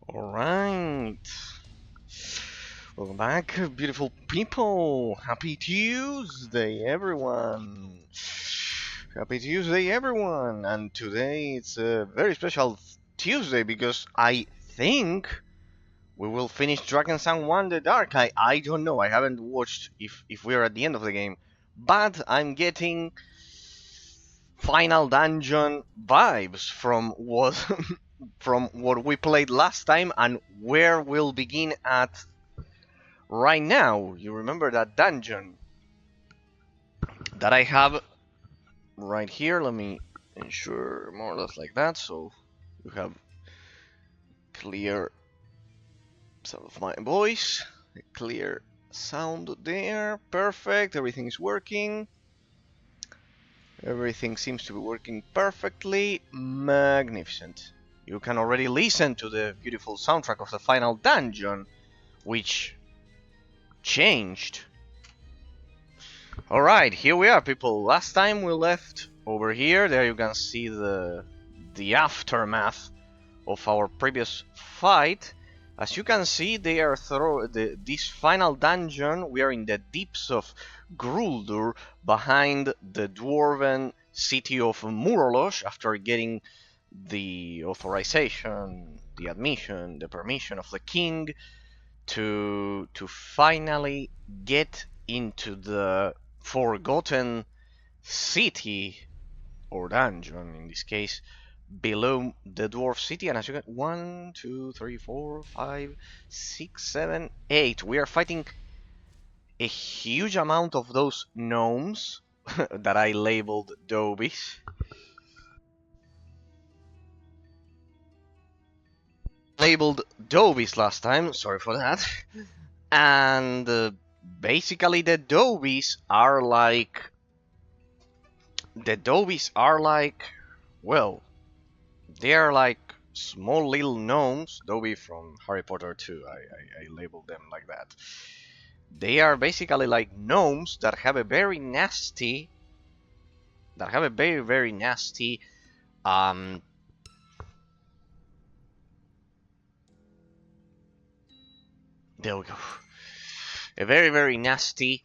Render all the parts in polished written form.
Alright. Welcome back, beautiful people. Happy Tuesday, everyone. Happy Tuesday, everyone. And today it's a very special Tuesday because I think we will finish Drakensang 1 The Dark. I don't know. I haven't watched if we're at the end of the game. But I'm getting final dungeon vibes from what from what we played last time and where we'll begin at right now. You remember that dungeon that I have right here? Let me ensure more or less like that, so you have clear some of my voice, a clear sound there. Perfect. Everything is working. Everything seems to be working perfectly. Magnificent. You can already listen to the beautiful soundtrack of the final dungeon, which changed. Alright, here we are, people. Last time we left over here. There you can see the aftermath of our previous fight. As you can see, they are this final dungeon. We are in the deeps of GRULDUR, behind the dwarven city of Murolosh, after getting the authorization, the admission, the permission of the king to finally get into the forgotten city, or dungeon in this case, below the dwarf city. And as you can, 1 2 3 4 5 6 7 8, we are fighting a huge amount of those gnomes that I labeled dobies. Labeled dobies last time, sorry for that. And basically the dobies are like well, they are like small little gnomes. Dobby from Harry Potter 2, I labeled them like that. They are basically like gnomes that have a very nasty very nasty there we go, a very nasty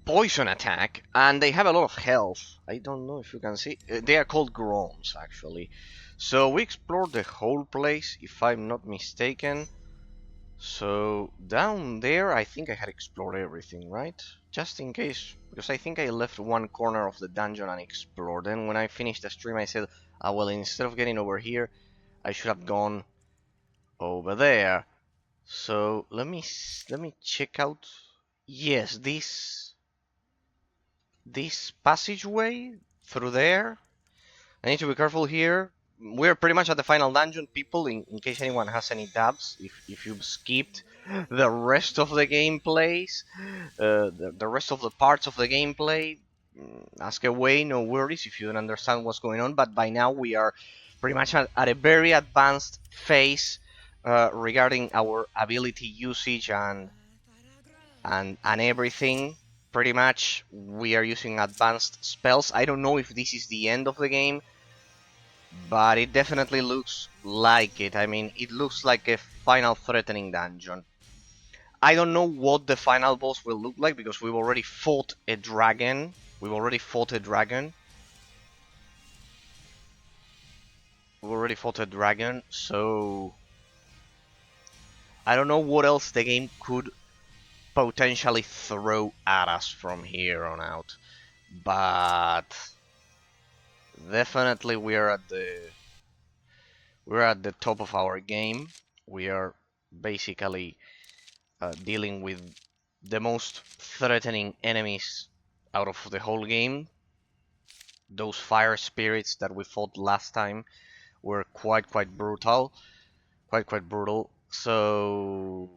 poison attack, and they have a lot of health. I don't know if you can see. They are called groans, actually. So we explored the whole place, if I'm not mistaken. So down there, I think I had explored everything, right? Just in case, because I think I left one corner of the dungeon unexplored. And when I finished the stream, I said, ah, well, instead of getting over here, I should have gone over there. So let me check out. Yes, this passageway through there. I need to be careful here. We're pretty much at the final dungeon, people, in case anyone has any doubts. If you've skipped the rest of the gameplays, the rest of the parts of the gameplay, ask away, no worries if you don't understand what's going on. But by now we are pretty much at a very advanced phase regarding our ability usage and everything. Pretty much we are using advanced spells. I don't know if this is the end of the game, but it definitely looks like it. I mean, it looks like a final threatening dungeon. I don't know what the final boss will look like, because we've already fought a dragon. We've already fought a dragon, so I don't know what else the game could potentially throw at us from here on out. But definitely we're at the top of our game. We are basically dealing with the most threatening enemies out of the whole game. Those fire spirits that we fought last time were quite brutal. Quite brutal. So,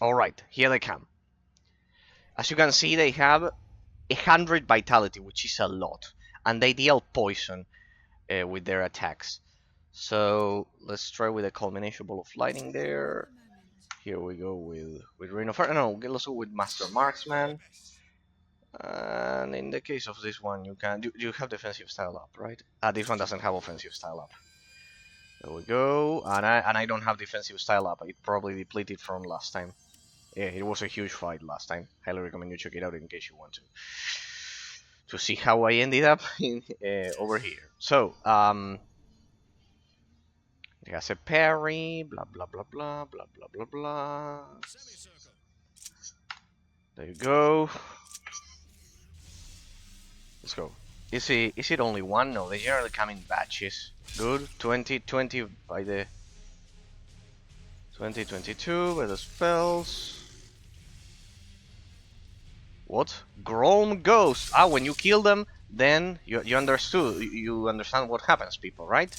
alright, here they come. As you can see, they have 100 vitality, which is a lot. And they deal poison with their attacks. So let's try with a culmination ball of lightning there. Here we go with Rain of Fire. No, let's go with Master Marksman. And in the case of this one, you have defensive style up, right? This one doesn't have offensive style up. There we go. And I don't have defensive style up. It probably depleted from last time. Yeah, it was a huge fight last time. Highly recommend you check it out in case you want to see how I ended up in, over here. So, it has a parry, blah blah blah blah blah blah blah blah. There you go. Let's go. Is it only one? No, they generally come in batches. Good. 2020 by the 2022 by the spells. What? Grown ghost. Ah, when you kill them, then you understood. You understand what happens, people, right?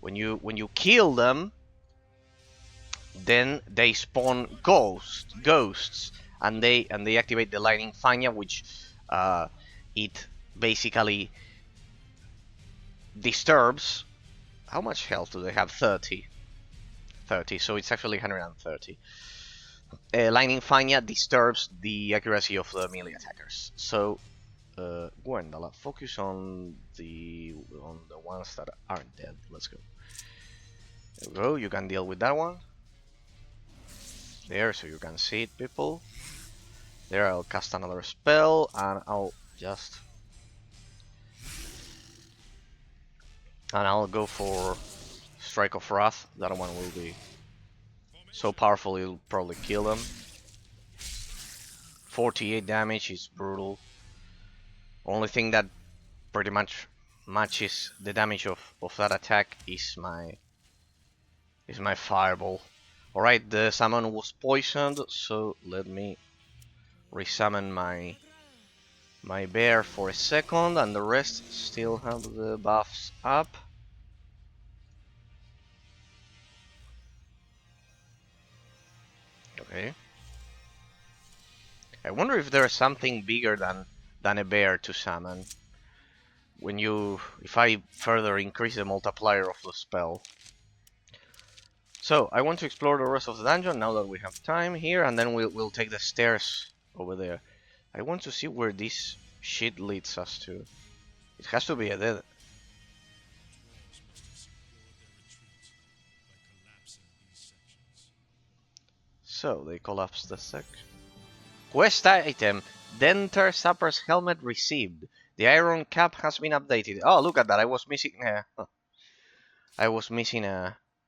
When you kill them, then they spawn ghosts, and they activate the lightning fanya, which it basically disturbs. How much health do they have? 30. 30, so it's actually 130. Lightning fanya disturbs the accuracy of the melee attackers. So Gwendala, focus on the ones that aren't dead. Let's go. There we go. You can deal with that one. There, so you can see it, people. There, I'll cast another spell, and I'll go for Strike of Wrath. That one will be so powerful it'll probably kill them. 48 damage is brutal. Only thing that pretty much matches the damage of that attack is my fireball. Alright, the summon was poisoned, so let me resummon my bear for a second, and the rest still have the buffs up. Okay. I wonder if there's something bigger than a bear to summon. If I further increase the multiplier of the spell. So I want to explore the rest of the dungeon now that we have time here, and then we'll take the stairs over there. I want to see where this shit leads us to. It has to be a dead. So they collapse the section. Quest item: Denter Sapper's helmet received. The iron cap has been updated. Oh, look at that! I was missing.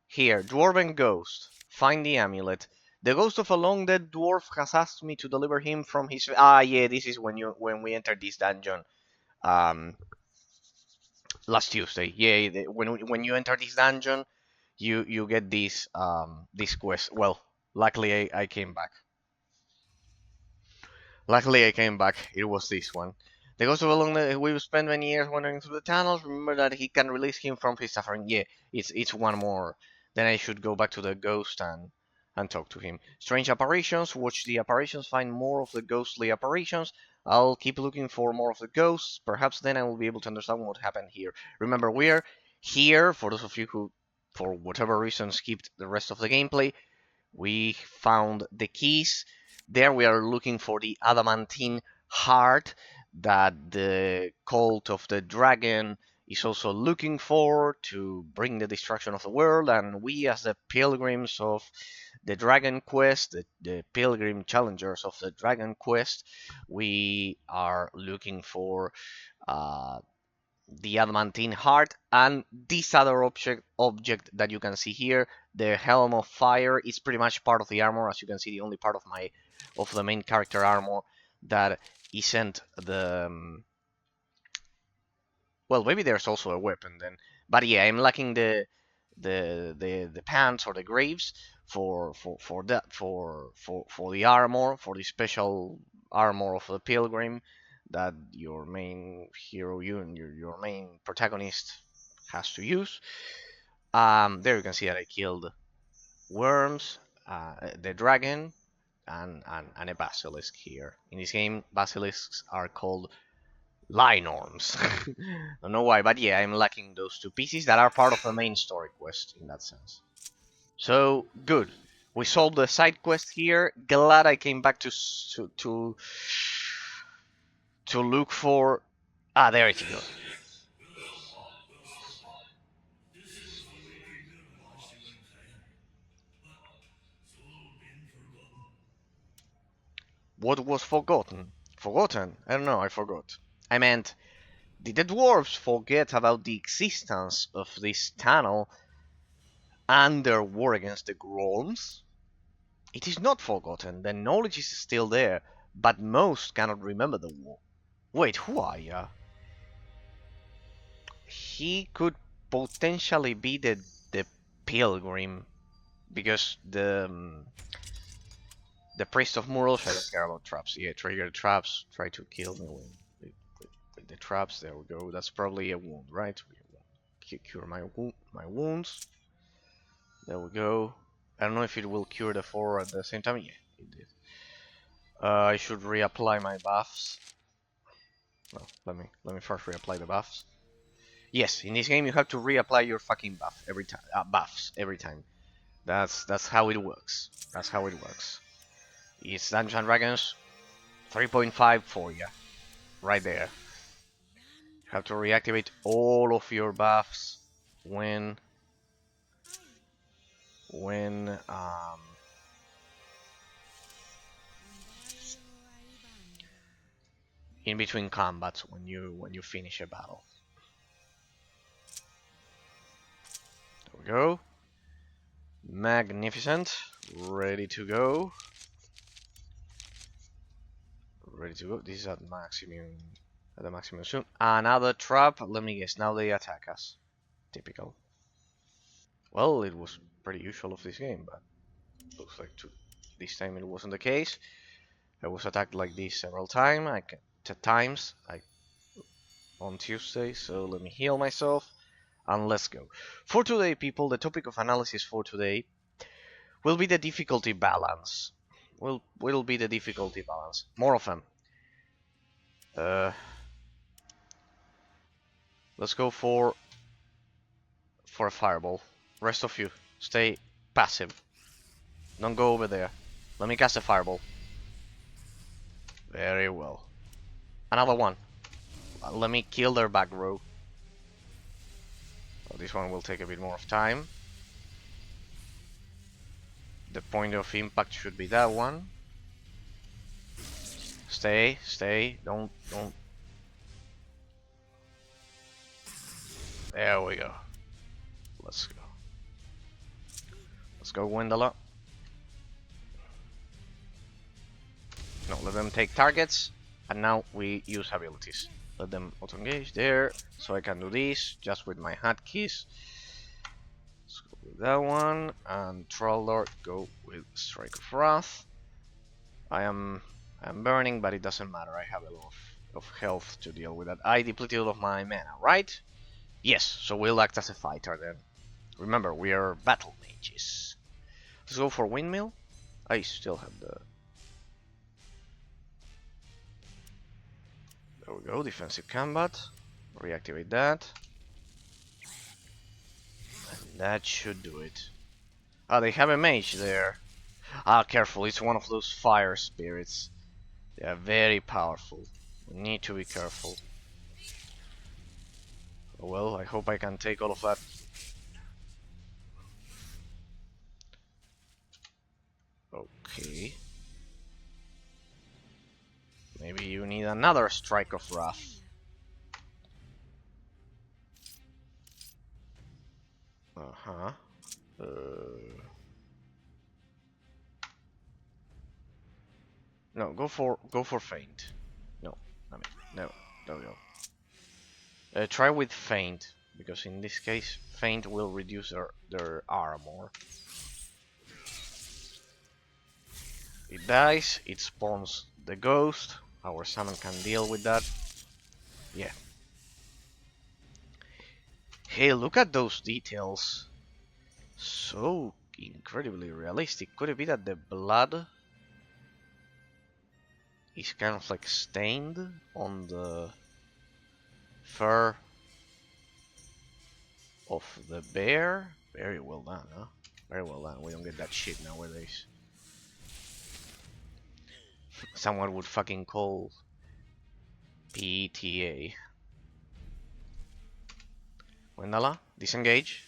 Here. Dwarven ghost. Find the amulet. The ghost of a long dead dwarf has asked me to deliver him from his. Ah, yeah. This is when we entered this dungeon. Um, last Tuesday. Yeah. When you enter this dungeon, you get this quest. Well, luckily I came back. Luckily, I came back. It was this one. The ghost of a long dead. We've spent many years wandering through the tunnels. Remember that he can release him from his suffering. Yeah, it's one more. Then I should go back to the ghost and talk to him. Strange apparitions. Watch the apparitions. Find more of the ghostly apparitions. I'll keep looking for more of the ghosts. Perhaps then I will be able to understand what happened here. Remember, we're here for those of you who, for whatever reason, skipped the rest of the gameplay. We found the keys. There we are looking for the adamantine heart that the cult of the dragon is also looking for to bring the destruction of the world. And we, as the pilgrims of the Dragon Quest, the pilgrim challengers of the Dragon Quest, we are looking for the adamantine heart, and this other object that you can see here, the helm of fire, is pretty much part of the armor. As you can see, the only part of the main character armor that isn't the well, maybe there's also a weapon then, but yeah, I'm lacking the pants or the graves for the armor, for the special armor of the pilgrim that your main hero, your main protagonist has to use. There you can see that I killed worms, the dragon, and a basilisk here. In this game, basilisks are called Linorms. Don't know why, but yeah, I'm lacking those two pieces that are part of the main story quest in that sense. So good. We solved the side quest here. Glad I came back to look for. Ah, there it goes. What was forgotten? Forgotten? I don't know, I forgot. I meant, did the dwarves forget about the existence of this tunnel and their war against the Grolms? It is not forgotten, the knowledge is still there, but most cannot remember the war. Wait, who are ya? He could potentially be the pilgrim, because the priest of Mur also doesn't care about traps. Yeah, trigger traps, try to kill me with the traps. There we go. That's probably a wound, right? Cure my wounds. There we go. I don't know if it will cure the 4 at the same time. Yeah, it did. I should reapply my buffs. No, let me first reapply the buffs. Yes, in this game you have to reapply your fucking buff every time. Buffs every time. That's how it works. That's how it works. It's Dungeons and Dragons 3.5 for you, right there. You have to reactivate all of your buffs when in between combats, when you finish a battle. There we go. Magnificent. Ready to go. Ready to go. This is at maximum. At the maximum soon. Another trap. Let me guess. Now they attack us. Typical. Well, it was pretty usual of this game, but looks like this time it wasn't the case. I was attacked like this several times. On Tuesday. So let me heal myself and let's go. For today, people, the topic of analysis for today will be the difficulty balance. Will be the difficulty balance. More of them. Let's go for a fireball. Rest of you, stay passive. Don't go over there. Let me cast a fireball. Very well. Another one. Let me kill their back row. Well, this one will take a bit more of time. The point of impact should be that one. Stay. Don't. There we go. Let's go. Let's go, Wendala. No, let them take targets. And now we use abilities. Let them auto-engage there. So I can do this just with my hotkeys. Let's go with that one. And GRULDUR, go with Strike of Wrath. I'm burning, but it doesn't matter. I have a lot of health to deal with that. I depleted all of my mana, right? Yes, so we'll act as a fighter then. Remember, we are battle mages. Let's go for windmill. I still have the... There we go, defensive combat. Reactivate that. And that should do it. Ah, they have a mage there. Ah, careful, it's one of those fire spirits. They are very powerful. We need to be careful. Oh, well, I hope I can take all of that. Okay. Maybe you need another Strike of Wrath. Uh-huh. No, go for feint. No, I mean, no, there we go. Try with feint, because in this case, feint will reduce their armor. It dies, it spawns the ghost. Our summon can deal with that. Yeah. Hey, look at those details. So incredibly realistic. Could it be that the blood is kind of like stained on the fur of the bear? Very well done, huh? Very well done. We don't get that shit nowadays. Someone would fucking call PTA. Wendala, disengage.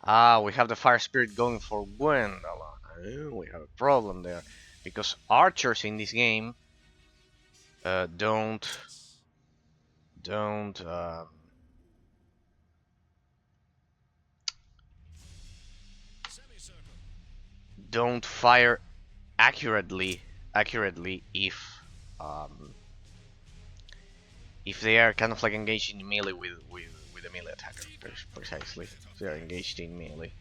Ah, we have the fire spirit going for Wendala. Oh, we have a problem there. because archers in this game don't don't fire accurately if they are kind of like engaged in melee with a melee attacker. Precisely, if they are engaged in melee.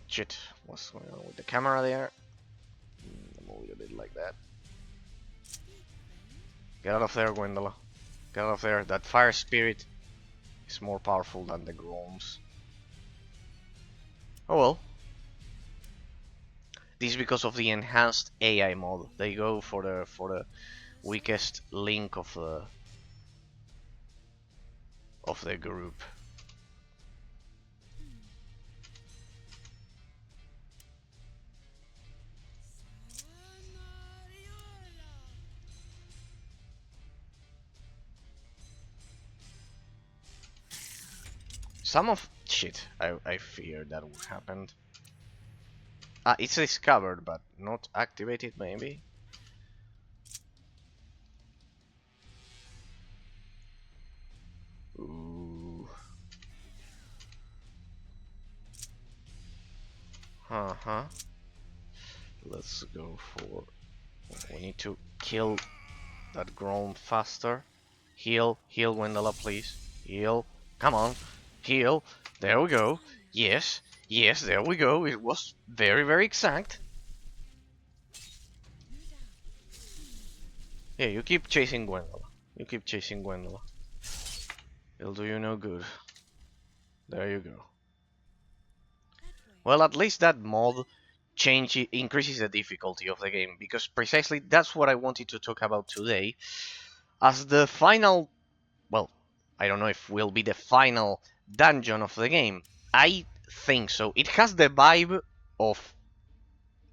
Shit, what's going on with the camera there? Move it a bit like that. Get out of there, Gwendola. Get out of there. That fire spirit is more powerful than the Groms. Oh well. This is because of the enhanced AI mod. They go for the weakest link of the group. Some of shit. I feared that would happen. It's discovered but not activated, maybe. Ooh. Let's go for. We need to kill that Grom faster. Heal, Wendella, please. Heal. Come on, heal. There we go. Yes, there we go. It was very, very exact. Yeah, you keep chasing Gwendola. It'll do you no good. There you go. Well, at least that mod increases the difficulty of the game, because precisely that's what I wanted to talk about today. As the final, well, I don't know if will be the final dungeon of the game. I think so. It has the vibe of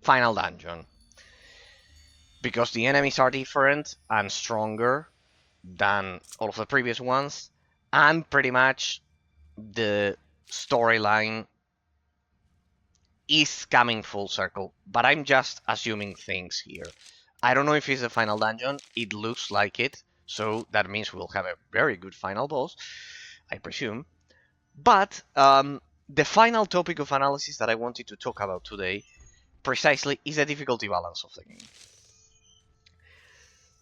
final dungeon, because the enemies are different and stronger than all of the previous ones, and pretty much the storyline is coming full circle. But I'm just assuming things here. I don't know if it's the final dungeon. It looks like it, so that means we'll have a very good final boss, I presume. But the final topic of analysis that I wanted to talk about today precisely is the difficulty balance of the game.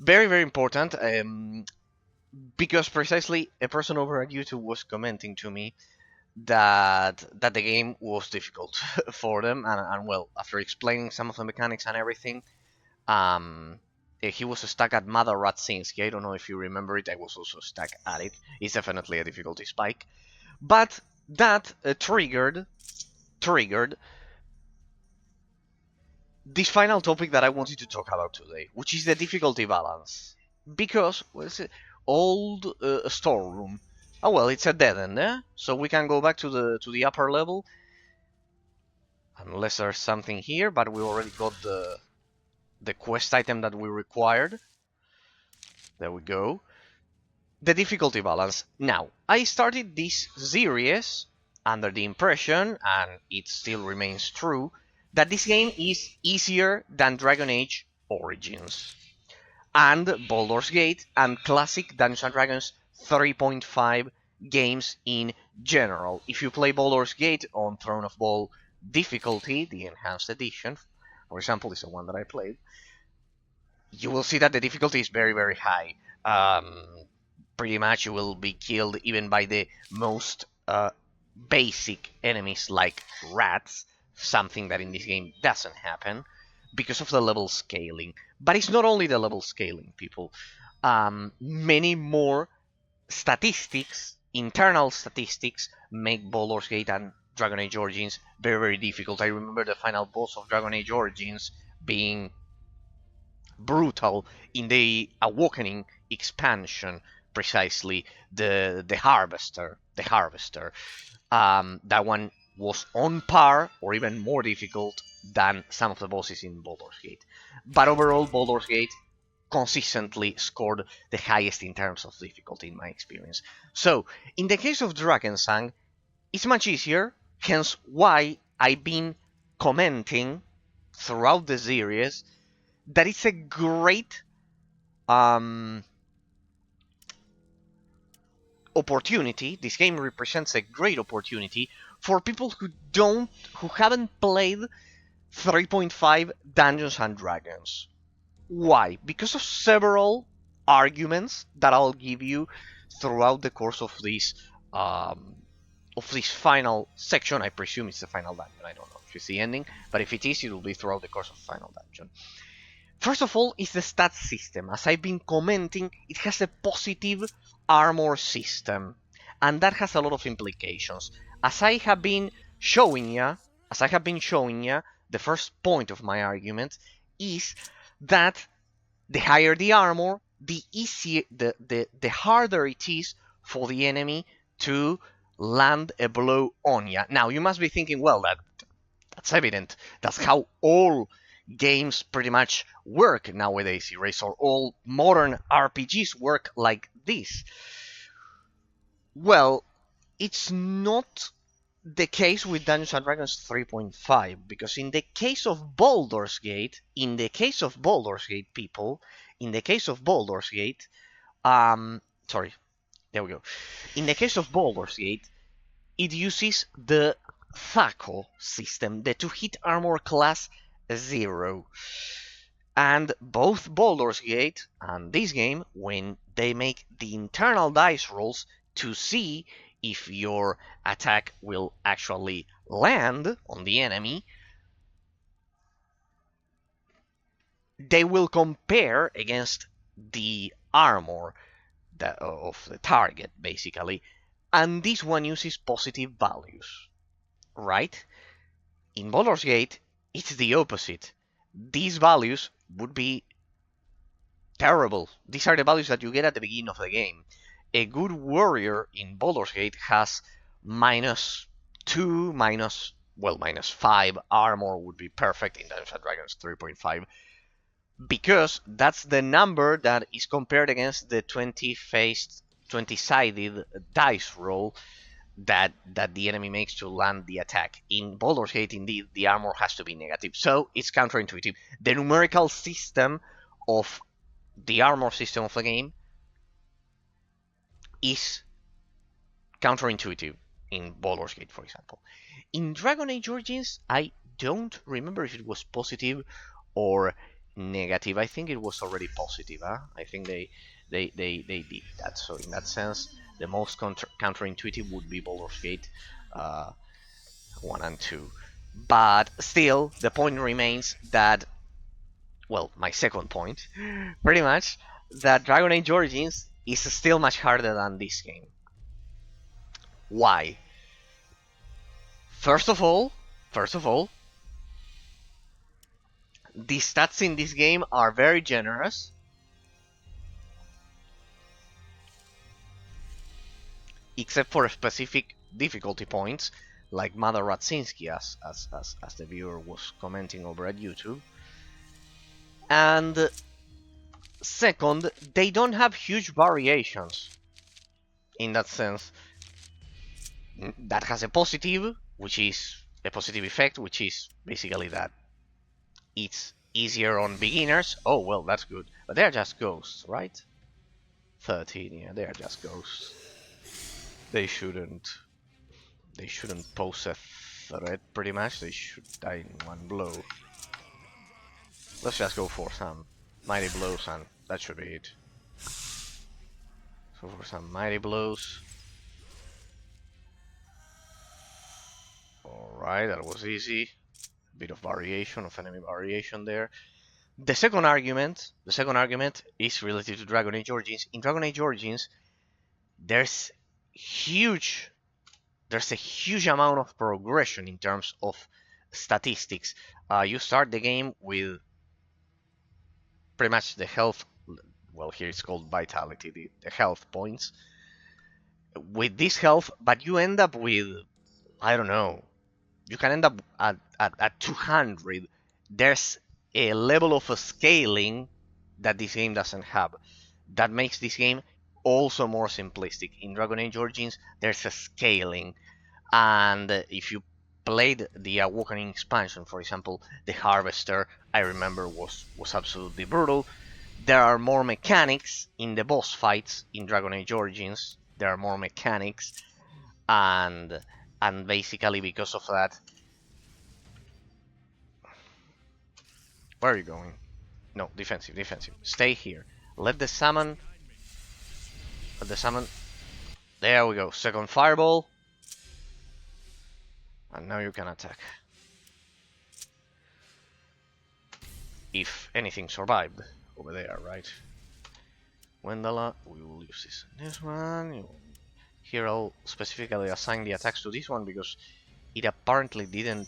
Very, very important, because precisely a person over at YouTube was commenting to me that the game was difficult for them, and well, after explaining some of the mechanics and everything, he was stuck at Mother Radzinski. I don't know if you remember it. I was also stuck at it. It's definitely a difficulty spike, but that triggered this final topic that I wanted to talk about today, which is the difficulty balance. Because, what's it? Old storeroom. Oh well, it's a dead end, eh? So we can go back to the upper level. Unless there's something here, but we already got the quest item that we required. There we go. The difficulty balance. Now, I started this series under the impression, and it still remains true, that this game is easier than Dragon Age Origins, and Baldur's Gate, and classic Dungeons & Dragons 3.5 games in general. If you play Baldur's Gate on Throne of Ball difficulty, the enhanced edition, for example, is the one that I played, you will see that the difficulty is very, very high. Pretty much you will be killed even by the most basic enemies like rats, something that in this game doesn't happen because of the level scaling. But it's not only the level scaling, people. Many more statistics, internal statistics, make Baldur's Gate and Dragon Age Origins very, very difficult. I remember the final boss of Dragon Age Origins being brutal in the Awakening expansion, precisely the Harvester. That one was on par or even more difficult than some of the bosses in Baldur's Gate. But overall, Baldur's Gate consistently scored the highest in terms of difficulty in my experience. So, in the case of Drakensang, It's much easier, hence why I've been commenting throughout the series that it's a great opportunity. This game represents a great opportunity for people who haven't played 3.5 Dungeons and Dragons. Why? Because of several arguments that I'll give you throughout the course um, of this final section. I presume it's the final dungeon. I don't know if it's the ending, but if it is, it will be throughout the course of the final dungeon. First of all is the stat system. As I've been commenting, it has a positive armor system, and that has a lot of implications. As I have been showing you, the first point of my argument is that the higher the armor, the harder it is for the enemy to land a blow on you. Now you must be thinking, well, that's evident. That's how all games pretty much work nowadays, Eraser. All modern RPGs work like this. Well, it's not the case with Dungeons and Dragons 3.5, because in the case of Baldur's Gate, people, in the case of Baldur's Gate, sorry, there we go. In the case of Baldur's Gate, it uses the THACO system, the to-hit armor class 0. And both Baldur's Gate and this game, when they make the internal dice rolls to see if your attack will actually land on the enemy, they will compare against the armor of the target, basically. And this one uses positive values, right? In Baldur's Gate, it's the opposite. These values would be terrible. These are the values that you get at the beginning of the game. A good warrior in Baldur's Gate has -2, -5 armor would be perfect in Dungeons & Dragons 3.5, because that's the number that is compared against the 20-sided dice roll that the enemy makes to land the attack. In Baldur's Gate, indeed, the armor has to be negative, so it's counterintuitive. The numerical system of the armor system of the game is counterintuitive in Baldur's Gate, for example. In Dragon Age Origins, I don't remember if it was positive or negative. I think it was already positive. I think they did that. So in that sense, the most counterintuitive would be Baldur's Gate 1 and 2. But still, the point remains that, well, my second point, pretty much, that Dragon Age Origins is still much harder than this game. Why? First of all, the stats in this game are very generous. Except for specific difficulty points, like Mother Radzinski, as the viewer was commenting over at YouTube. And second, they don't have huge variations in that sense. That has a positive, which is a positive effect, which is basically that it's easier on beginners. Oh, well, that's good. But they're just ghosts, right? 13, yeah, they're just ghosts. They shouldn't pose a threat, pretty much. They should die in one blow. Let's just go for some mighty blows, and that should be it. So for some mighty blows. Alright, that was easy. A bit of variation, of enemy variation there. The second argument is related to Dragon Age Origins. In Dragon Age Origins, there's a huge amount of progression in terms of statistics. You start the game with pretty much the health, well, here it's called vitality, the health points. With this health, but you end up with, I don't know, you can end up at 200. There's a level of scaling that this game doesn't have. That makes this game also more simplistic. In Dragon Age Origins, there's a scaling. And if you played the Awakening expansion, for example, the Harvester, I remember was absolutely brutal. There are more mechanics in the boss fights in Dragon Age Origins. There are more mechanics, and basically because of that. Where are you going? No, defensive, defensive. Stay here. Let the salmon. Let the salmon. There we go. Second fireball. And now you can attack. If anything survived over there, right? Wendala, we will use this one. Here I'll specifically assign the attacks to this one because it apparently didn't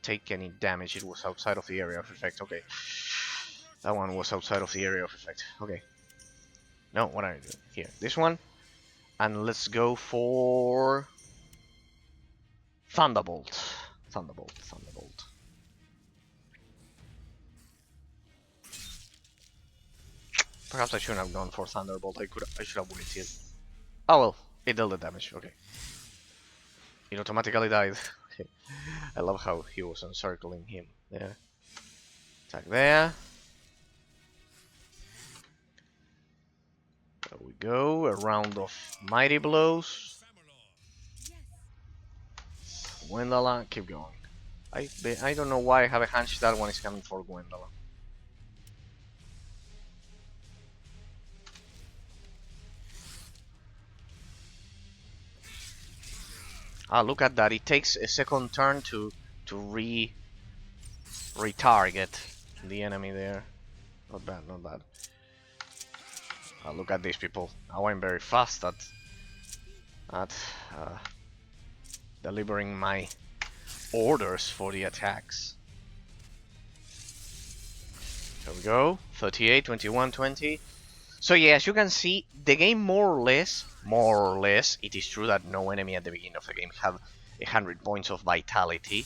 take any damage. It was outside of the area of effect. Okay. That one was outside of the area of effect. Okay. No, what are you doing? Here. This one. And let's go for Thunderbolt. Thunderbolt. Thunderbolt. Perhaps I shouldn't have gone for Thunderbolt. I should have waited. Oh well, it dealt the damage. Okay. It automatically died. Okay. I love how he was encircling him there. Attack there. There we go. A round of mighty blows. Gwendolyn, keep going. I don't know why I have a hunch that one is coming for Gwendolyn. Ah, look at that. It takes a second turn to retarget the enemy there. Not bad, not bad. Ah, look at these people. Now I'm very fast at delivering my orders for the attacks. There we go. 38, 21, 20. So yeah, as you can see, the game more or less, it is true that no enemy at the beginning of the game have 100 points of vitality,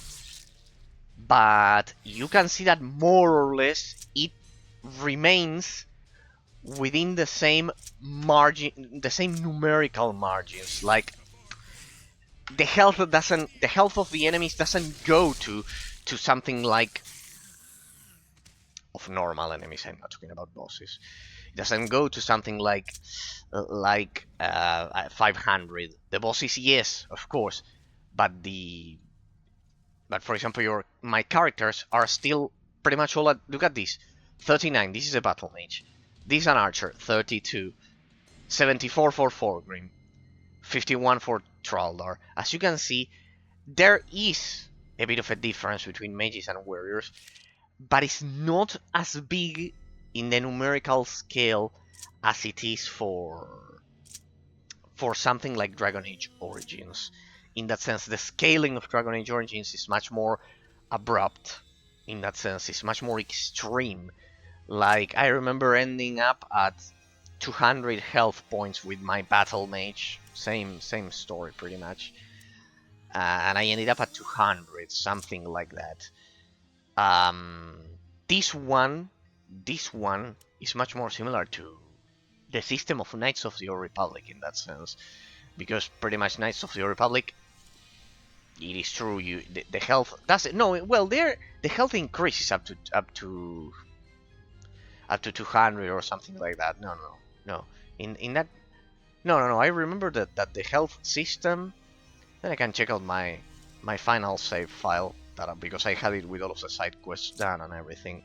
but you can see that more or less it remains within the same margin, the same numerical margins. Like the health of the enemies doesn't go to something like of normal enemies. I'm not talking about bosses. It doesn't go to something like 500. The bosses, yes, of course, but for example, my characters are still pretty much all at. Look at this, 39. This is a battle mage. This is an archer, 32. 74 for Thorgrim, 51 for Traldar. As you can see, there is a bit of a difference between mages and warriors, but it's not as big in the numerical scale as it is for something like Dragon Age Origins. In that sense, the scaling of Dragon Age Origins is much more abrupt. In that sense, it's much more extreme. Like, I remember ending up at 200 health points with my battle mage. Same story, pretty much. And I ended up at 200, something like that. This one is much more similar to the system of Knights of the Old Republic in that sense, because pretty much Knights of the Old Republic, it is true, the health doesn't, no, well, the health increases up to 200 or something like that. No. In that, no. I remember that the health system. Then I can check out my final save file because I had it with all of the side quests done and everything.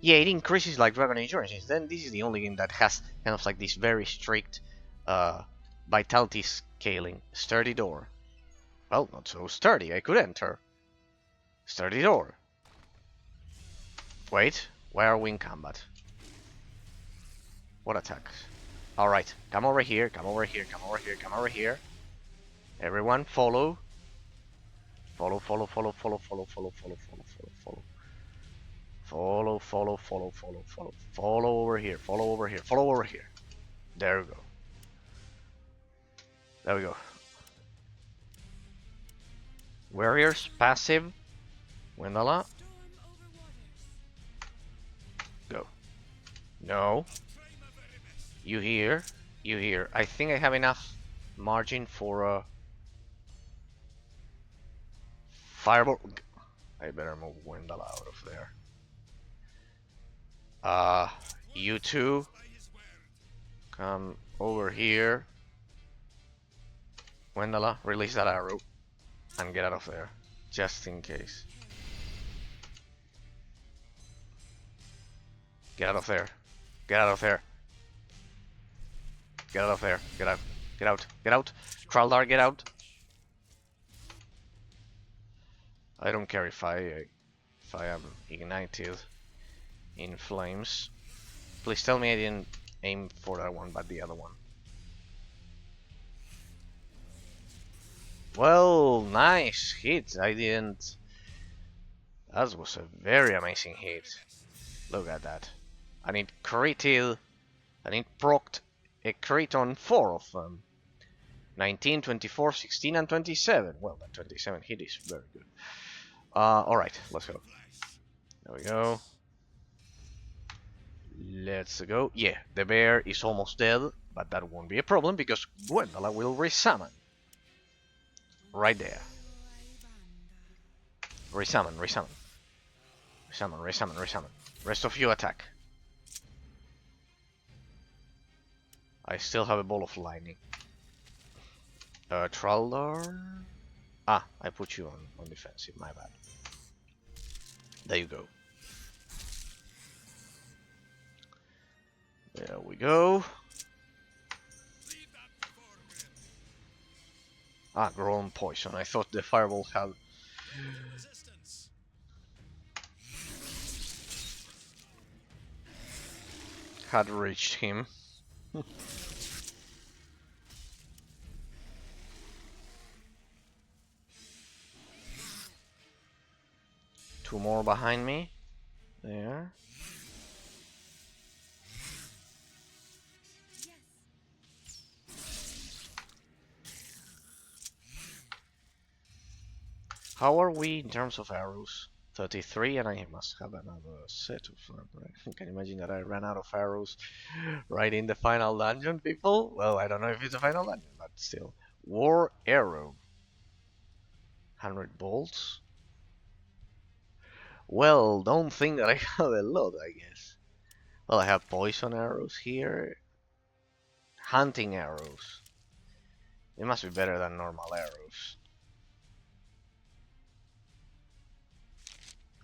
Yeah, it increases like Dragon Age Origins. Then this is the only game that has kind of like this very strict vitality scaling. Sturdy door. Well, not so sturdy. I could enter. Sturdy door. Wait, why are we in combat? What attacks? Alright, come over here, come over here, come over here, come over here. Everyone, follow. Follow. Follow over here. Follow over here. Follow over here. There we go. There we go. Warriors, passive. Wendala. Go. No. You here. I think I have enough margin for Fireball. I better move Wendell out of there. You two come over here. Wendella, release that arrow and get out of there, just in case. Get out of there. Get out of there. Get out of there. Get out. Get out. Get out. GRULDUR, get out. I don't care if I am ignited in flames. Please tell me I didn't aim for that one, but the other one. Well, nice hit. I didn't. That was a very amazing hit. Look at that. And it critted. And it procced a crit on 4 of them. 19, 24, 16, and 27. Well, that 27 hit is very good. Alright, let's go. There we go. Let's go. Yeah, the bear is almost dead, but that won't be a problem because Gwendolyn will resummon. Right there. Resummon, resummon. Resummon, resummon, resummon. Rest of you attack. I still have a ball of lightning. GRULDUR. Ah, I put you on defensive, my bad. There you go. There we go. Ah, grown poison. I thought the fireball had reached him. Two more behind me. There. How are we in terms of arrows? 33, and I must have another set of them. I can imagine that I ran out of arrows right in the final dungeon, people. Well, I don't know if it's a final dungeon, but still. War arrow. 100 bolts. Well, don't think that I have a lot, I guess. Well, I have poison arrows here. Hunting arrows. It must be better than normal arrows.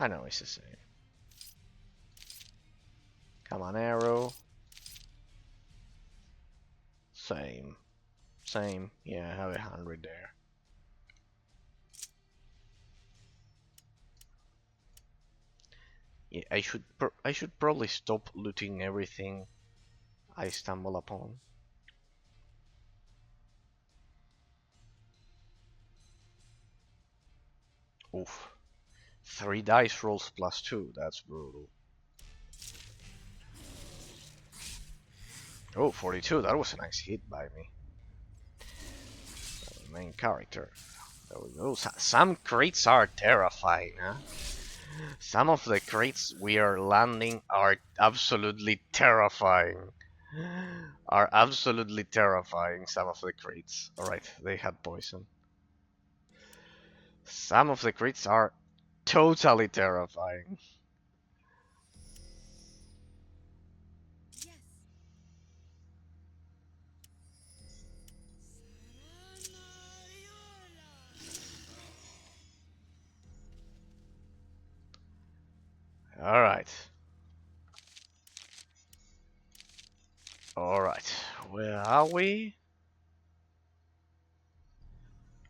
I know it's the same. Come on, arrow. Same. Same. Yeah, I have 100 there. Yeah, I should probably stop looting everything I stumble upon. Oof. 3 dice rolls plus 2, that's brutal. Oh, 42, that was a nice hit by me. Main character. There we go. Some crates are terrifying, huh? Some of the crates we are landing are absolutely terrifying. Are absolutely terrifying, some of the crates. Alright, they had poison. Some of the crates are totally terrifying. Alright. Alright, where are we?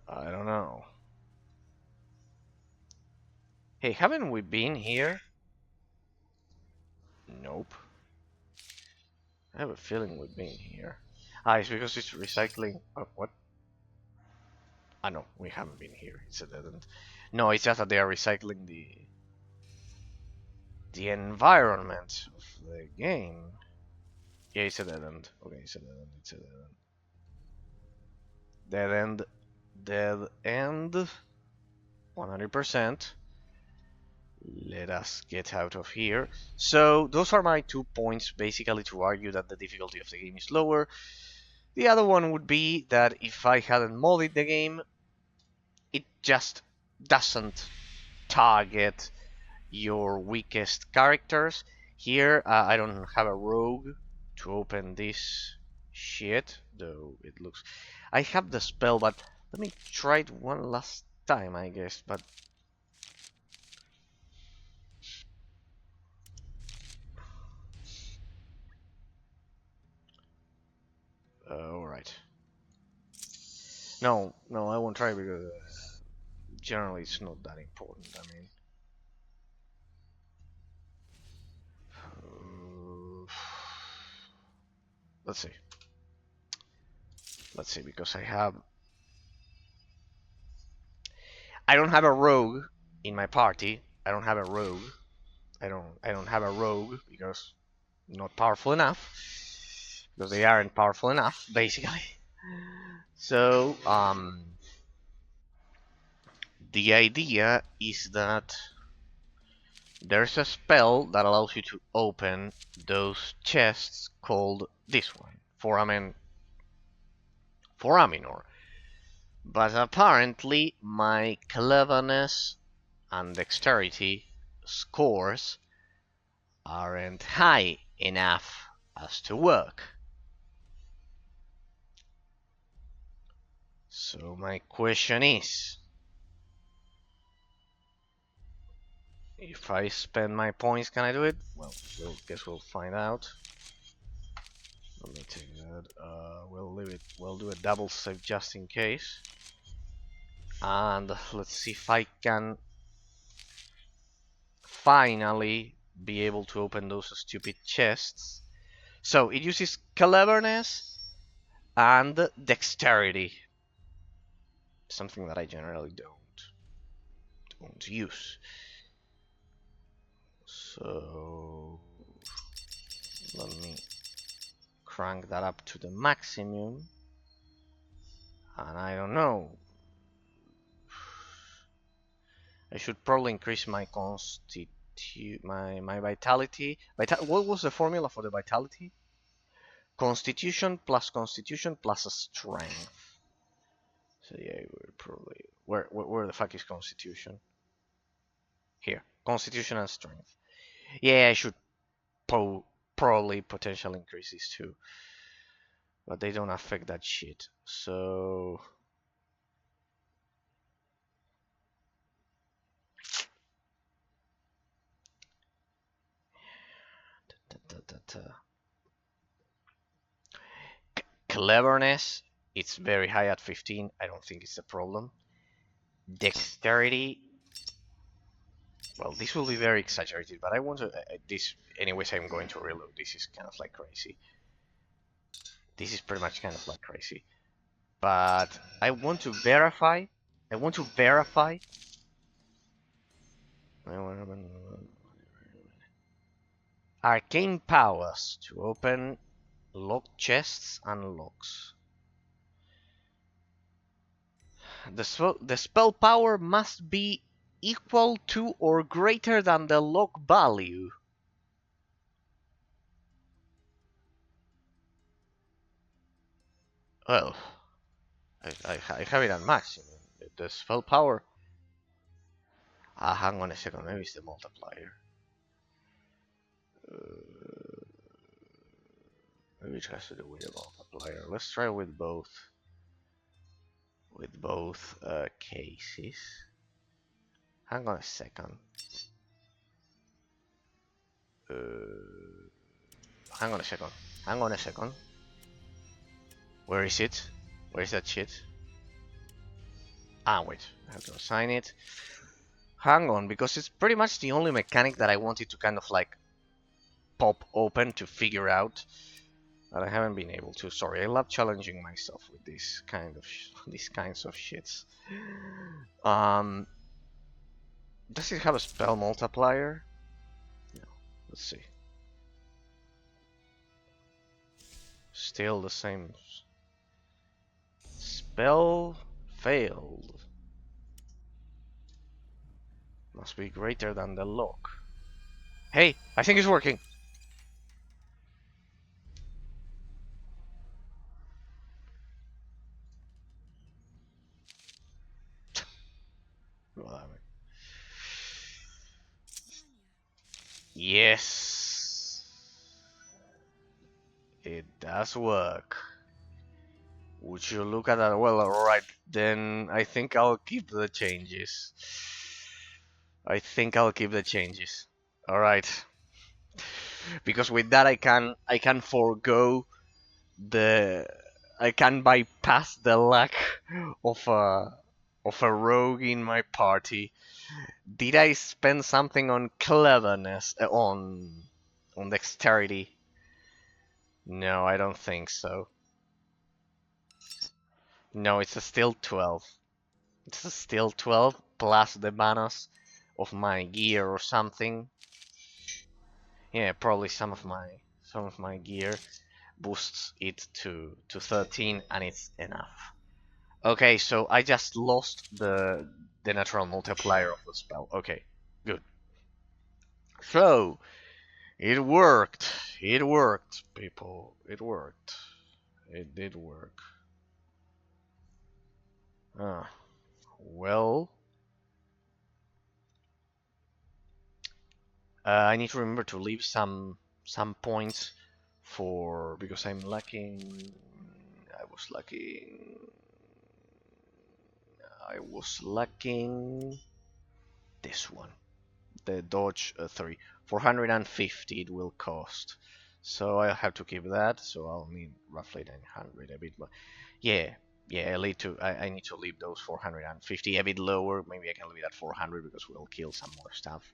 I don't know. Hey, haven't we been here? Nope. I have a feeling we've been here. Ah, it's because it's recycling. What? Ah, no, we haven't been here. It's a dead end. No, it's just that they are recycling the environment of the game. Yeah, it's a dead end. Okay, it's a dead end. It's a dead end. Dead end. Dead end. 100%. Let us get out of here. So those are my 2 points, basically to argue that the difficulty of the game is lower. The other one would be that if I hadn't modded the game, it just doesn't target your weakest characters. Here, I don't have a rogue to open this shit, though it looks... I have the spell, but let me try it one last time, I guess, but... Alright. No, I won't try because generally it's not that important, I mean... Let's see. Let's see, because I don't have a rogue in my party. I don't have a rogue. I don't have a rogue because not powerful enough. Because they aren't powerful enough, basically. So, the idea is that there's a spell that allows you to open those chests called this one, Foraminor. But apparently my cleverness and dexterity scores aren't high enough as to work. So my question is, if I spend my points, can I do it? Well, guess we'll find out. Let me take that. We'll leave it. We'll do a double save just in case. And let's see if I can finally be able to open those stupid chests. So it uses cleverness and dexterity. Something that I generally don't use. So let me crank that up to the maximum. And I don't know. I should probably increase my my vitality. What was the formula for the vitality? Constitution plus strength. So yeah, we're probably where the fuck is Constitution? Here, Constitution and strength. Yeah, I should probably potentially increase these two, but they don't affect that shit. So cleverness, it's very high at 15. I don't think it's a problem. Dexterity, well, this will be very exaggerated, but I want to this anyways. I'm going to reload. This is kind of like crazy. This is pretty much kind of like crazy, but I want to verify. Arcane powers to open locked chests and locks. The spell power must be equal to or greater than the lock value. Well, I have it at maximum. The spell power... hang on a second, maybe it's the multiplier. Maybe it has to do with the multiplier. Let's try with both. Cases. Hang on a second. Hang on a second. Where is it? Where is that shit? Ah, wait. I have to assign it. Hang on, because it's pretty much the only mechanic that I wanted to kind of like pop open to figure out. But I haven't been able to. Sorry, I love challenging myself with these kinds of shits. Does it have a spell multiplier? No. Let's see. Still the same. Spell failed. Must be greater than the lock. Hey, I think it's working. Yes, it does work. Would you look at that? Well, alright, then I think I'll keep the changes. Alright. Because with that I can forego the I can bypass the lack of a rogue in my party. Did I spend something on cleverness on dexterity? No, I don't think so. No, it's a still 12. It's a still 12 plus the bonus of my gear or something. Yeah, probably some of my gear boosts it to 13 and it's enough. Okay, so I just lost the natural multiplier of the spell. Okay, good. So it worked. It worked, people. It worked. It did work. Ah, well, I need to remember to leave some points for because I'm lacking. I was lacking. I was lacking this one. The dodge 3. 450 it will cost. So I'll have to keep that. So I'll need roughly 900, a bit more. Yeah, yeah. I need to leave those 450 a bit lower. Maybe I can leave it at 400 because we'll kill some more stuff.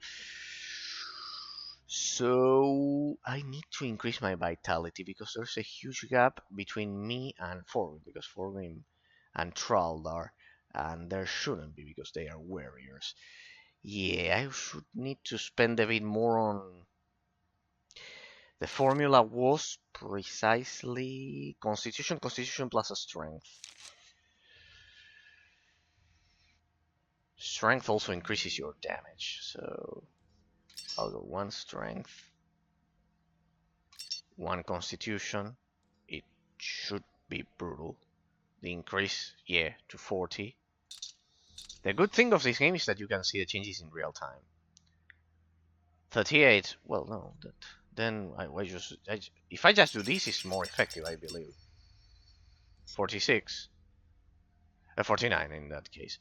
So I need to increase my vitality because there's a huge gap between me and Forward because Forward and Traldar, and there shouldn't be because they are warriors. Yeah, I should need to spend a bit more on. The formula was precisely Constitution, Constitution plus a Strength. Strength also increases your damage, so I'll go 1 Strength, 1 Constitution. It should be brutal. The increase, yeah, to 40. The good thing of this game is that you can see the changes in real time. 38. Well, no, then if I just do this, it's more effective, I believe. 46. 49 in that case.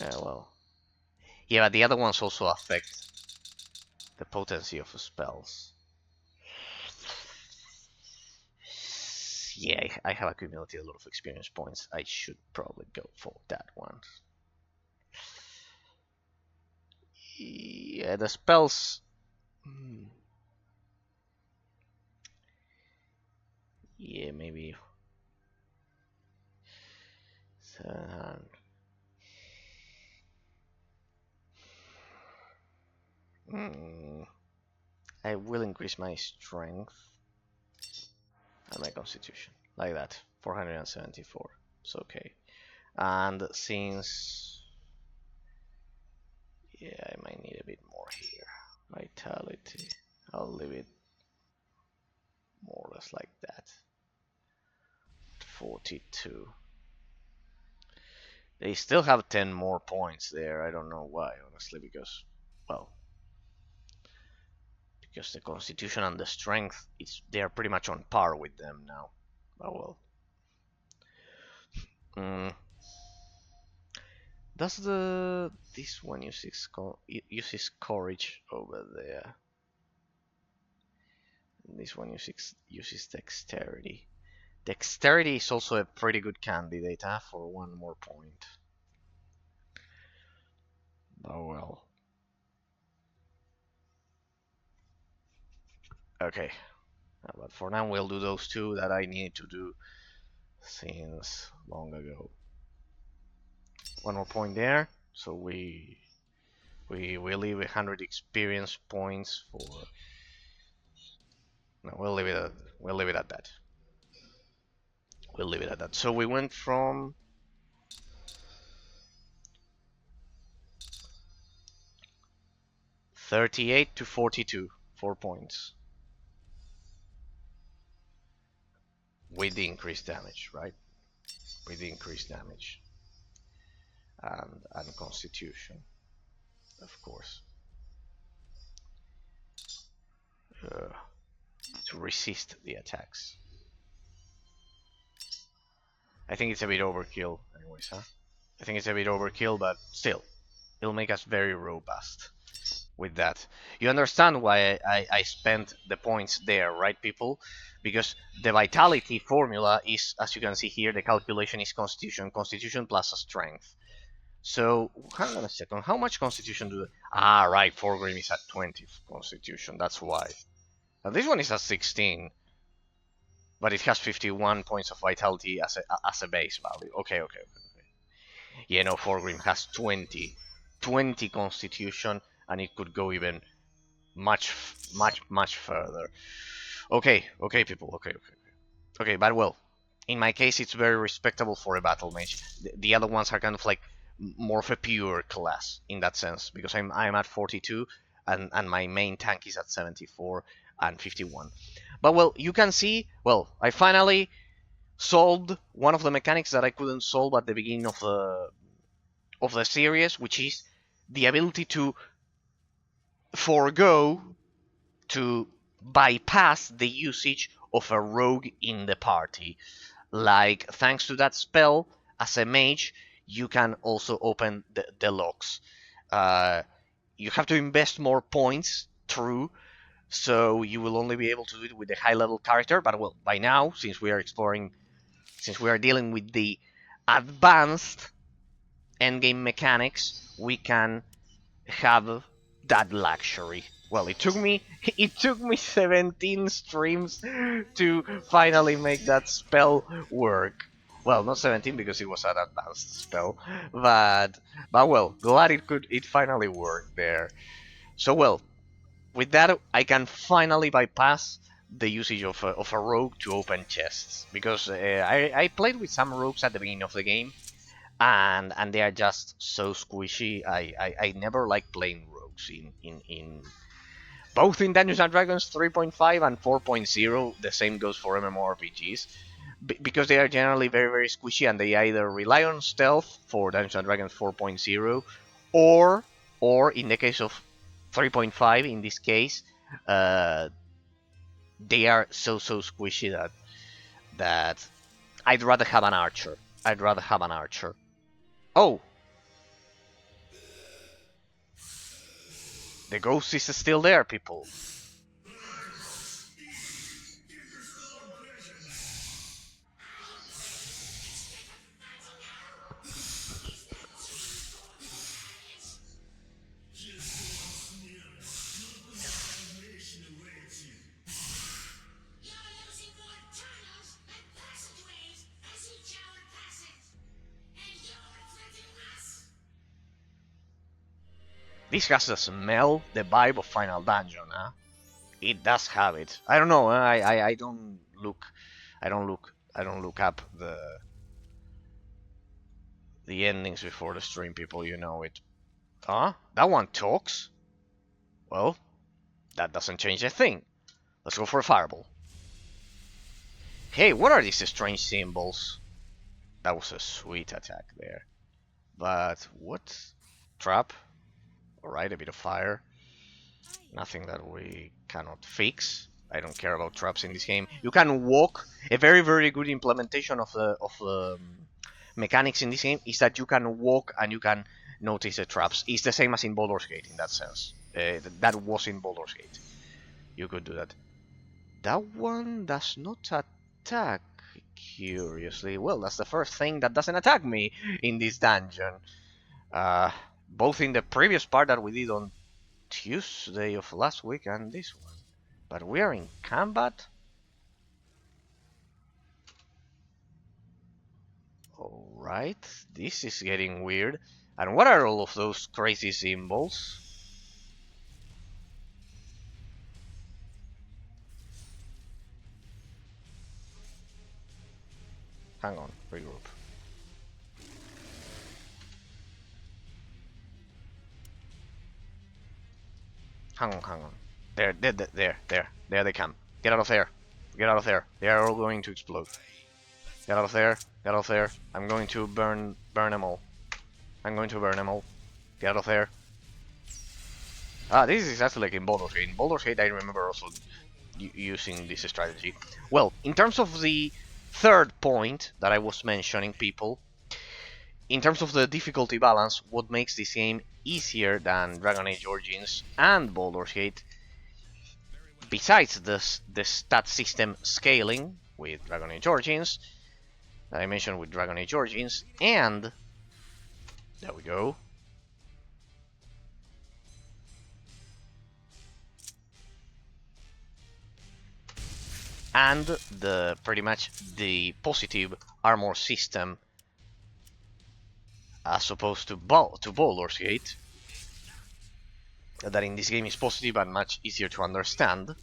Well. Yeah, but the other ones also affect the potency of the spells. Yeah, I have accumulated a lot of experience points. I should probably go for that one. Yeah, the spells. Yeah, maybe. 700. I will increase my strength and my constitution. Like that. 474. It's okay. And since. Yeah, I might need a bit more here. Vitality. I'll leave it more or less like that. 42. They still have 10 more points there. I don't know why, honestly, because, well, because the constitution and the strength, they're pretty much on par with them now. Oh well. Does this one uses courage over there? This one uses dexterity. Dexterity is also a pretty good candidate for 1 more point. Oh well. Okay. But for now we'll do those 2 that I need to do since long ago. 1 more point there. So we leave 100 experience points for. No, we'll leave it at that. We'll leave it at that. So we went from 38 to 42, 4 points. With the increased damage, right? With the increased damage. And constitution, of course. uh, to resist the attacks. I think it's a bit overkill, anyways, huh? I think it's a bit overkill, but still, it'll make us very robust with that. You understand why I spent the points there, right, people? Because the vitality formula is, as you can see here, the calculation is constitution. Constitution plus a strength. So, hang on a second. How much constitution do... Ah, right, Forgrim is at 20 constitution. That's why. Now, this one is at 16. But it has 51 points of vitality as a base value. Okay, okay, okay. Yeah, no, Forgrim has 20. 20 constitution, and it could go even much further. Okay, okay, people. Okay, okay. Okay, but well, in my case, it's very respectable for a battle mage. The other ones are kind of like more of a pure class in that sense, because I'm at 42, and my main tank is at 74 and 51. But well, you can see, well, I finally solved one of the mechanics that I couldn't solve at the beginning of the series, which is the ability to forego, to bypass the usage of a rogue in the party. Like, thanks to that spell, as a mage, you can also open the locks. You have to invest more points, true, so you will only be able to do it with a high level character, but well, by now, since we are dealing with the advanced endgame mechanics, we can have that luxury. Well, it took me 17 streams to finally make that spell work. Well, not 17 because it was an advanced spell, but well, glad it finally worked there. So well, with that I can finally bypass the usage of a rogue to open chests, because I played with some rogues at the beginning of the game, and they are just so squishy. I never like playing rogues in both in Dungeons and Dragons 3.5 and 4.0. The same goes for MMORPGs, because they are generally very squishy, and they either rely on stealth for Dungeons and Dragons 4.0, or in the case of 3.5, in this case, uh, they are so squishy that I'd rather have an archer. I'd rather have an archer. Oh, the ghost is still there, people. This has the smell, the vibe of Final Dungeon, huh? It does have it. I don't know. I don't look. I don't look up the endings before the stream, people. You know it. Huh? That one talks. Well, that doesn't change a thing. Let's go for a fireball. Hey, what are these strange symbols? That was a sweet attack there. But what? Trap? Alright, a bit of fire. Nothing that we cannot fix. I don't care about traps in this game. You can walk. A very good implementation of the mechanics in this game is that you can walk and you can notice the traps. It's the same as in Baldur's Gate in that sense. That was in Baldur's Gate. You could do that. That one does not attack, curiously. Well, that's the first thing that doesn't attack me in this dungeon. Both in the previous part that we did on Tuesday of last week and this one. But we are in combat. Alright, this is getting weird. And what are all of those crazy symbols? Hang on, regroup. Hang on. There they come. Get out of there. Get out of there. They are all going to explode. Get out of there. Get out of there. I'm going to burn them all. I'm going to burn them all. Get out of there. This is exactly like in Baldur's Gate. In Baldur's Gate, I remember also using this strategy. Well, in terms of the third point that I was mentioning, people, in terms of the difficulty balance, what makes this game easier than Dragon Age Origins and Baldur's Gate, besides the stat system scaling with Dragon Age Origins, that I mentioned with Dragon Age Origins, and there we go. And the pretty much the positive armor system as opposed to Baldur's Gate, that in this game is positive and much easier to understand.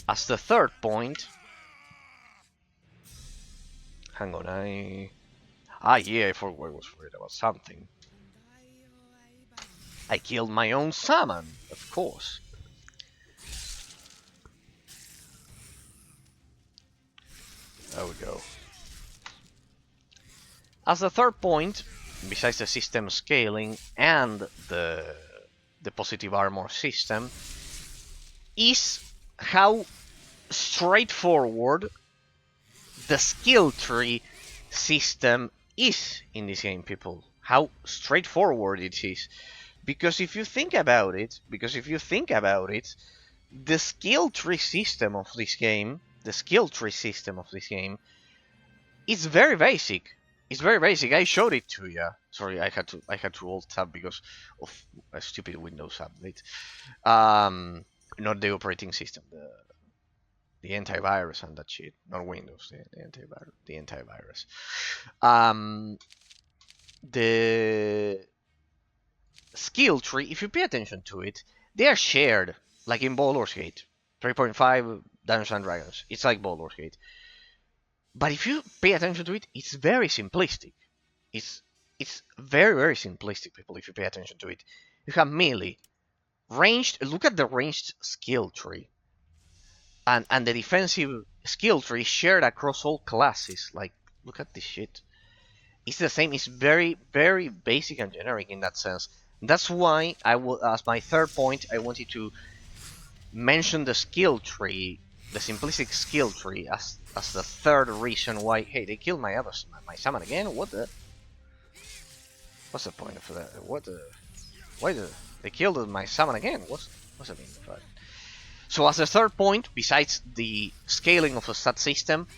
As the third point, hang on, yeah, I forgot I was worried about something. I killed my own salmon, of course. There we go. As the third point, besides the system scaling and the positive armor system, is how straightforward the skill tree system is in this game, people. How straightforward it is. Because if you think about it, the skill tree system of this game, is very basic. It's very basic. I showed it to you. Sorry, I had to alt tab because of a stupid Windows update. Not the operating system, the antivirus and that shit. Not Windows, the antivirus. The skill tree, if you pay attention to it, they are shared, like in Baldur's Gate. 3.5 Dungeons and Dragons. It's like Baldur's Gate. But if you pay attention to it, it's very simplistic. It's very, very simplistic, people, if you pay attention to it. You have melee, ranged, look at the ranged skill tree. And the defensive skill tree shared across all classes. Like, look at this shit. It's the same, it's very, very basic and generic in that sense. That's why, as my third point, I wanted to mention the skill tree, the simplistic skill tree, as the third reason why. Hey, they killed my summon again? What the? What's the point of that? What the? Why they killed my summon again? What's the meaning of that? So as the third point, besides the scaling of the stat system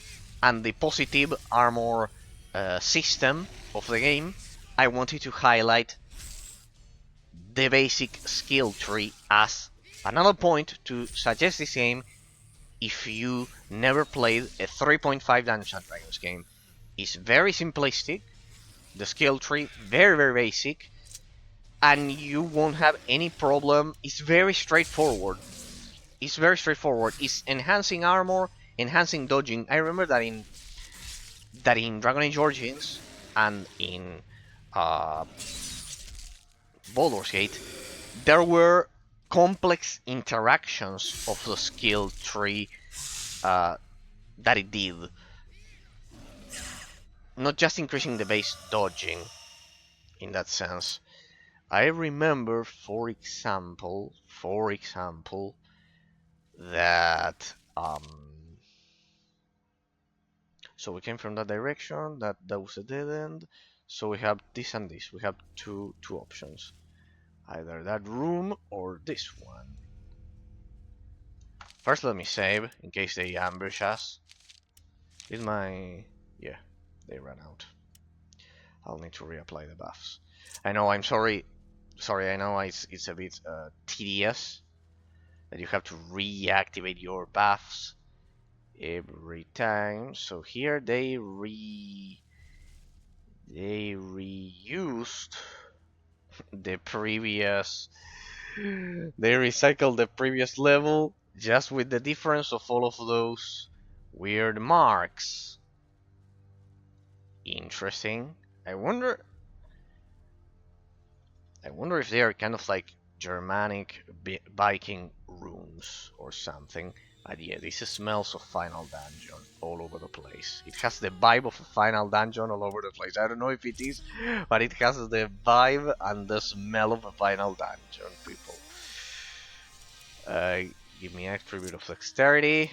and the positive armor system of the game, I wanted to highlight the basic skill tree as another point to suggest this game if you never played a 3.5 Dungeons and Dragons game. It's very simplistic, the skill tree very, very basic, and you won't have any problem. It's very straightforward. It's enhancing armor, enhancing dodging. I remember that in Dragon Age Origins and in Baldur's Gate, there were complex interactions of the skill tree that it did. Not just increasing the base dodging in that sense. I remember, for example, that so we came from that direction, that was a dead end, so we have this and this. We have two options, either that room or this one. First, let me save in case they ambush us. Yeah, they ran out. I'll need to reapply the buffs. I know, I'm sorry, I know it's a bit tedious that you have to reactivate your buffs every time. So here they reused the previous, they recycled the previous level, just with the difference of all of those weird marks. Interesting. I wonder if they are kind of like Germanic Viking runes or something. And yeah, this smells of Final Dungeon all over the place. It has the vibe of a Final Dungeon all over the place. I don't know if it is, but it has the vibe and the smell of a Final Dungeon, people. Give me attribute of dexterity,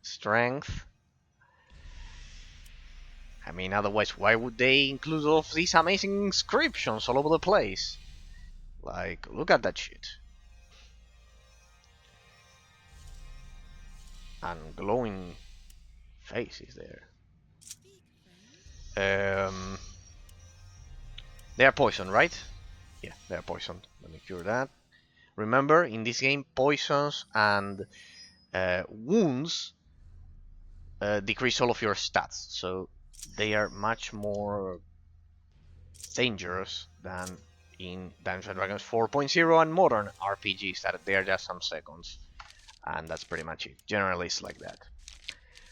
strength. I mean, otherwise, why would they include all of these amazing inscriptions all over the place? Like, look at that shit. And glowing faces there. They are poisoned, right? Yeah, they are poisoned. Let me cure that. Remember, in this game, poisons and wounds decrease all of your stats, so they are much more dangerous than in Dungeons & Dragons 4.0 and modern RPGs, that they are just some seconds. And that's pretty much it. Generally, it's like that.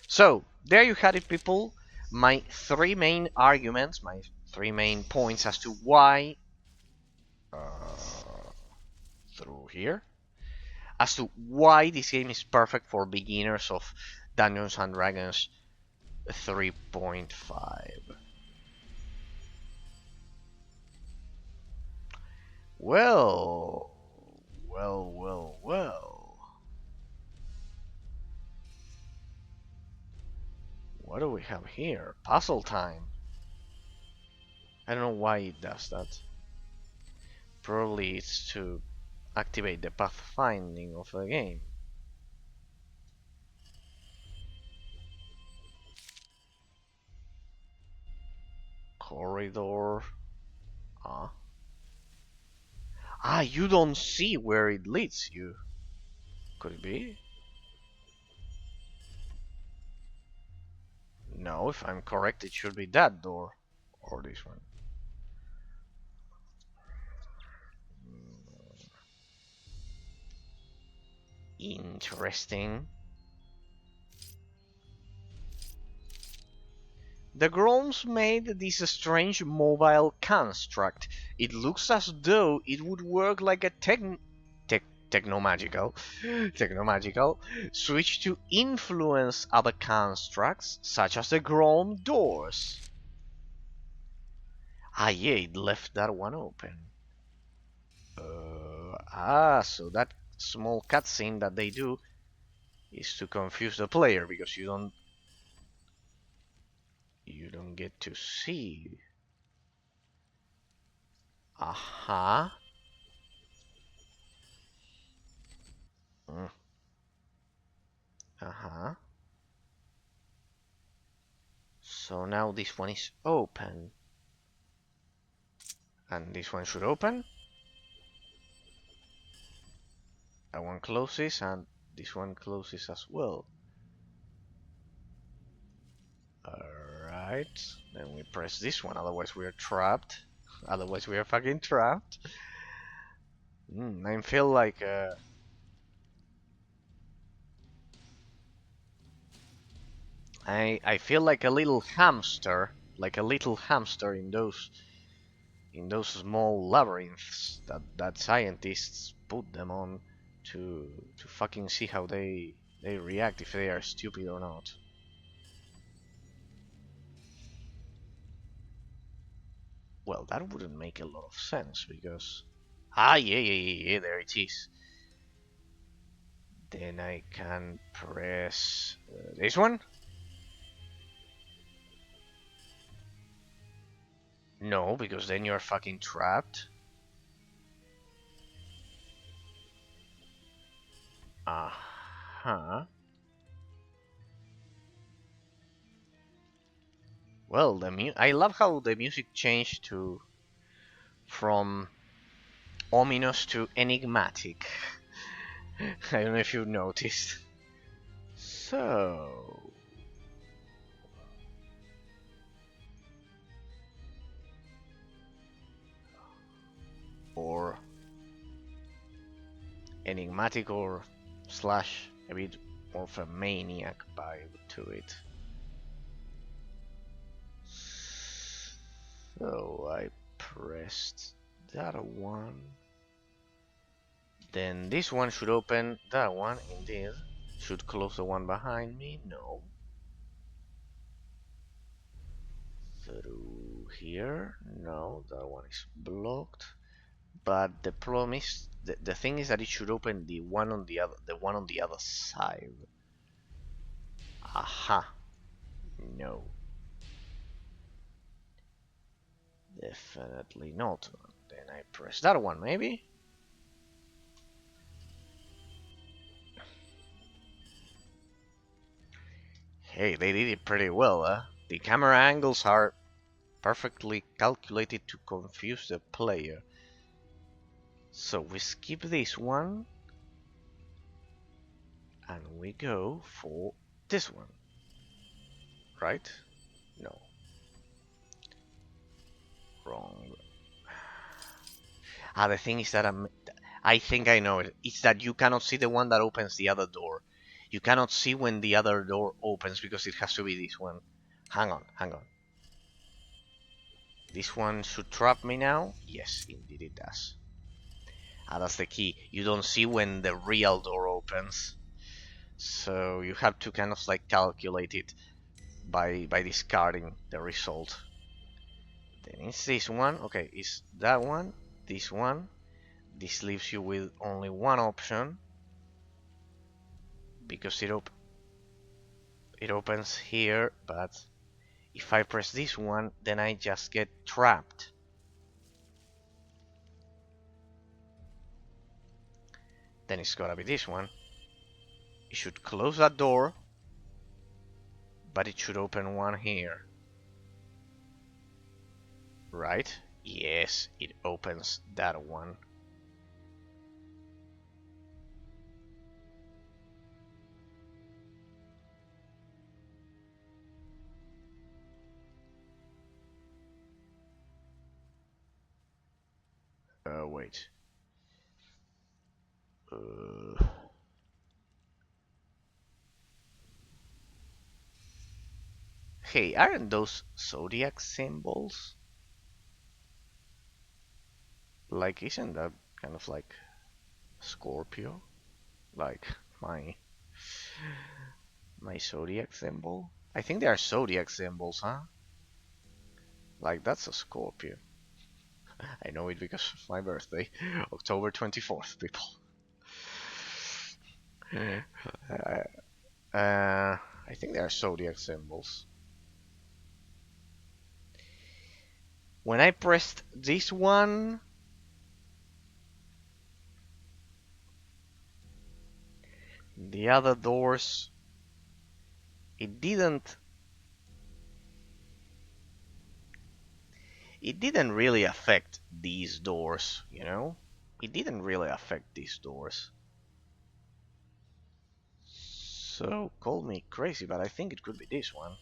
So, there you had it, people. My three main arguments, my three main points as to why... through here. As to why this game is perfect for beginners of Dungeons & Dragons 3.5. Well... What do we have here? Puzzle time. I don't know why it does that. Probably it's to activate the pathfinding of the game. Corridor. You don't see where it leads you. Could it be? No, if I'm correct, it should be that door. Or this one. Interesting. The Groms made this strange mobile construct. It looks as though it would work like a technomagical switch to influence other constructs, such as the Grom doors. Yeah, it left that one open. So that small cutscene that they do is to confuse the player, because you don't get to see. Uh-huh. So now this one is open. And this one should open. That one closes, and this one closes as well. Alright, then we press this one, otherwise we are trapped. Otherwise we are fucking trapped. I feel like I feel like a little hamster, in those small labyrinths that scientists put them on to fucking see how they react, if they are stupid or not. Well, that wouldn't make a lot of sense, because... yeah, there it is. Then I can press this one? No, because then you're fucking trapped. Well, I love how the music changed from ominous to enigmatic. I don't know if you noticed. So... or enigmatic, or slash a bit more of a maniac vibe to it. So I pressed that one. Then this one should open. That one indeed should close the one behind me. No. Through here. No, that one is blocked. But the problem is, the thing is that it should open the one on the other side. Aha. No. Definitely not. Then I press that one, maybe? Hey, they did it pretty well, huh? The camera angles are perfectly calculated to confuse the player. So we skip this one and we go for this one, right? No, wrong. The thing is that I think I know it. It's that you cannot see the one that opens the other door. You cannot see when the other door opens because it has to be this one. Hang on, hang on. This one should trap me now? Yes, indeed it does. That's the key. You don't see when the real door opens. So you have to kind of like calculate it by discarding the result. Then it's this one. Okay, it's that one, this one. This leaves you with only one option because it opens here, but if I press this one, then I just get trapped. Then it's gotta be this one. It should close that door, but it should open one here. Right? Yes, it opens that one. Wait. Hey, aren't those zodiac symbols? Like, isn't that kind of like Scorpio? Like my zodiac symbol? I think they are zodiac symbols, huh? Like, that's a Scorpio. I know it because of my birthday, October 24th, people. I think they are zodiac symbols. When I pressed this one, the other doors, it didn't really affect these doors, you know? It didn't really affect these doors. So, call me crazy, but I think it could be this one.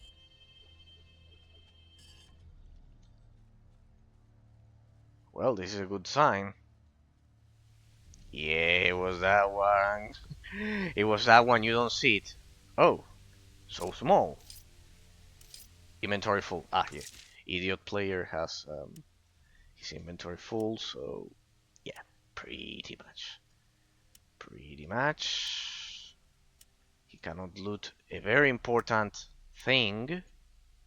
Well, this is a good sign. Yeah, it was that one. It was that one, you don't see it. Oh, so small. Inventory full. Ah, yeah. Idiot player has his inventory full, so yeah, pretty much. Pretty much. He cannot loot a very important thing,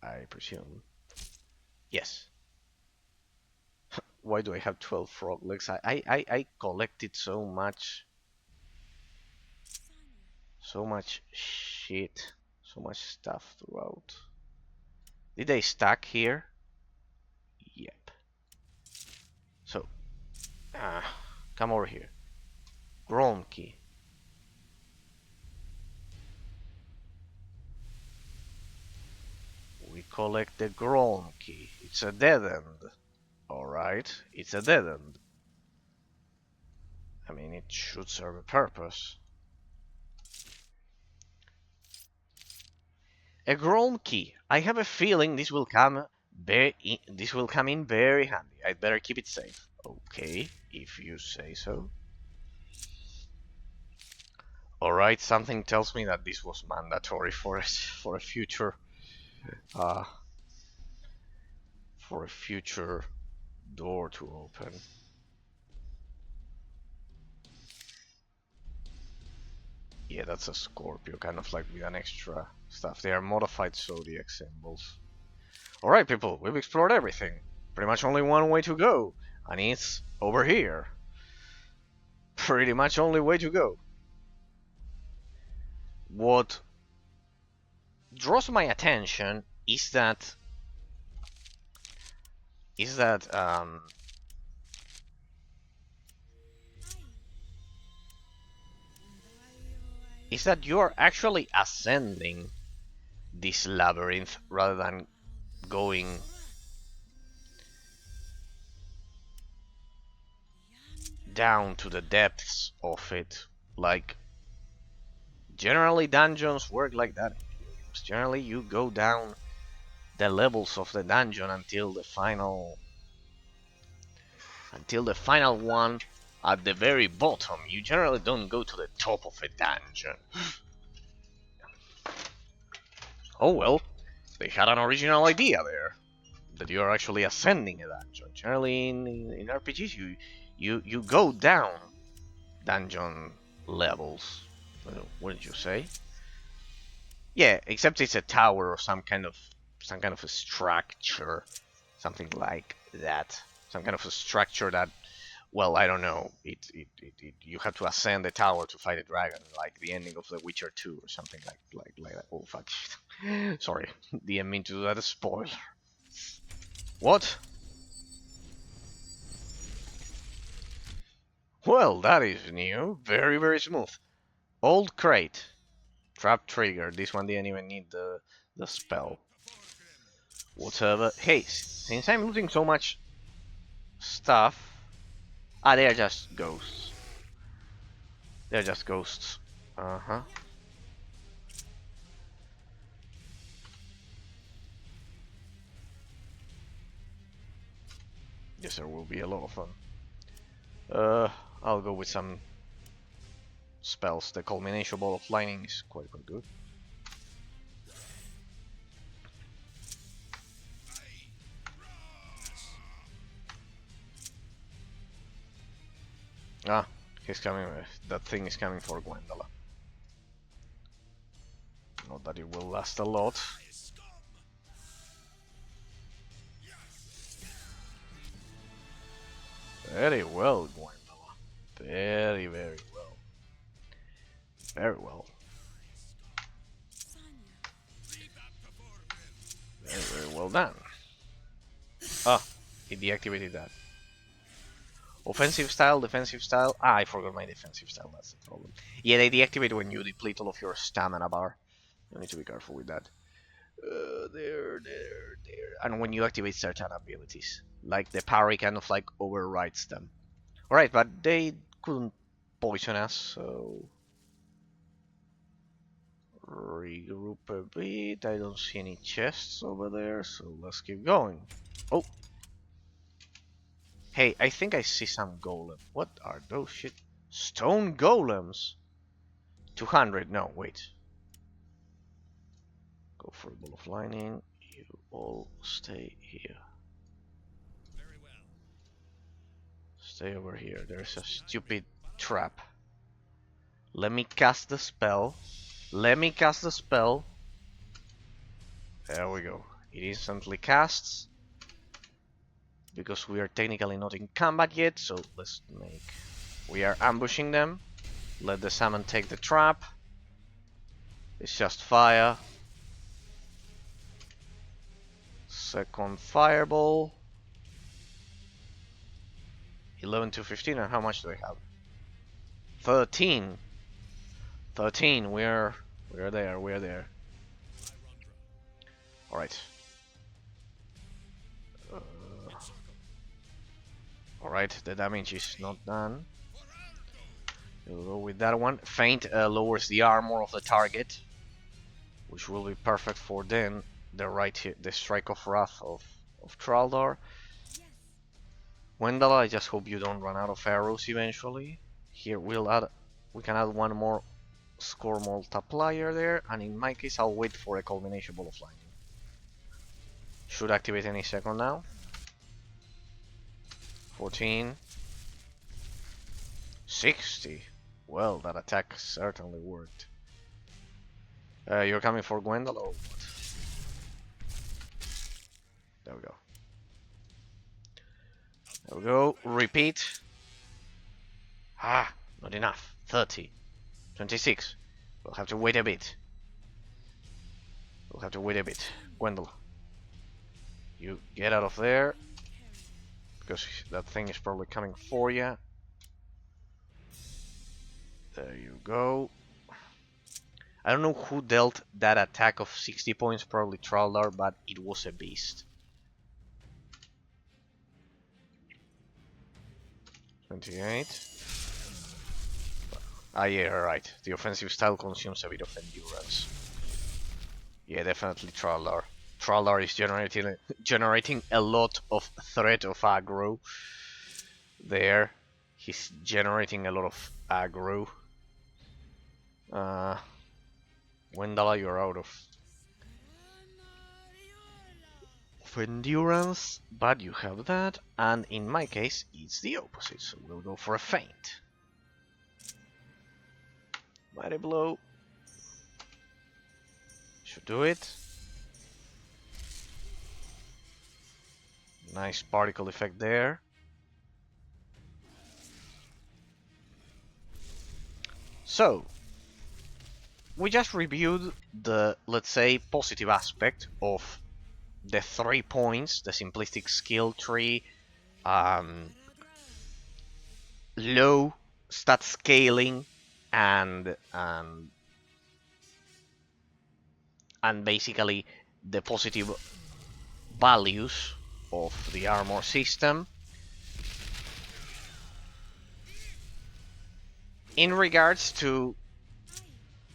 I presume. Yes. Why do I have 12 frog legs? I collected so much shit, so much stuff throughout. Did they stack here? Yep. So, come over here. Grom key. We collect the Grom key. It's a dead end. Alright, it's a dead end. I mean, it should serve a purpose. A Grom key. I have a feeling this will come in very handy. I'd better keep it safe. Okay, if you say so. Alright, something tells me that this was mandatory for a future door to open. Yeah, that's a Scorpio, kind of like with an extra stuff. They are modified zodiac symbols. Alright, people, we've explored everything. Pretty much only one way to go, and it's over here. Pretty much only way to go. What draws my attention is that is that you're actually ascending this labyrinth rather than going down to the depths of it. Like, generally dungeons work like that. Generally you go down the levels of the dungeon until the final one at the very bottom. You generally don't go to the top of a dungeon. Oh well, they had an original idea there, that you are actually ascending a dungeon. Generally in RPGs you go down dungeon levels, wouldn't you say? Yeah, except it's a tower or some kind of a structure, something like that. Some kind of a structure that, well, I don't know. You have to ascend the tower to fight a dragon, like the ending of The Witcher 2 or something like that. Oh fuck! Sorry, didn't mean to do that. A spoiler. What? Well, that is new. Very, very smooth. Old crate. Trap trigger. This one didn't even need the spell. Whatever. Hey, since I'm losing so much stuff... Ah, they're just ghosts. They're just ghosts. Uh-huh. Yes, there will be a lot of fun. I'll go with some spells. The culmination ball of lightning is quite good. Ah, he's coming. That thing is coming for Gwendolyn. Not that it will last a lot. Very well, Gwendolyn. Very, very well. Very well. Very, very well done. Ah, he deactivated that. Offensive style, defensive style. Ah, I forgot my defensive style, that's the problem. Yeah, they deactivate when you deplete all of your stamina bar. You need to be careful with that. There. And when you activate certain abilities. Like the parry kind of like overrides them. Alright, but they couldn't poison us, so... Regroup a bit. I don't see any chests over there, so let's keep going. Oh! Hey, I think I see some golem. What are those shit? Stone golems? 200, no, wait. Go for a ball of lightning. You all stay here. Very well. Stay over here. There's a stupid trap. Let me cast the spell. Let me cast the spell. There we go. It instantly casts. Because we are technically not in combat yet, so let's make... We are ambushing them. Let the salmon take the trap. It's just fire. Second fireball. 11 to 15, and how much do I have? 13. 13, we're there. Alright. Alright, the damage is not done. We'll go with that one. Feint lowers the armor of the target, which will be perfect for then the strike of wrath of GRULDUR. Wendell, I just hope you don't run out of arrows eventually. Here we can add one more score multiplier there, and in my case I'll wait for a culmination ball of lightning. Should activate any second now. 14. 60. Well, that attack certainly worked. You're coming for Gwendolyn or what? There we go. There we go. Repeat. Ah, not enough. 30. 26. We'll have to wait a bit. We'll have to wait a bit. Gwendolyn, you get out of there. Because that thing is probably coming for you. There you go. I don't know who dealt that attack of 60 points, probably GRULDUR, but it was a beast. 28. Ah, yeah, right. The offensive style consumes a bit of endurance. Yeah, definitely GRULDUR. GRULDUR is generating a lot of threat of aggro. There. He's generating a lot of aggro. Wendala, you're out of endurance, but you have that, and in my case, it's the opposite, so we'll go for a feint. Mighty blow. Should do it. Nice particle effect there. So, we just reviewed the, let's say, positive aspect of the 3 points, the simplistic skill tree, low stat scaling, and basically the positive values of the armor system. In regards to,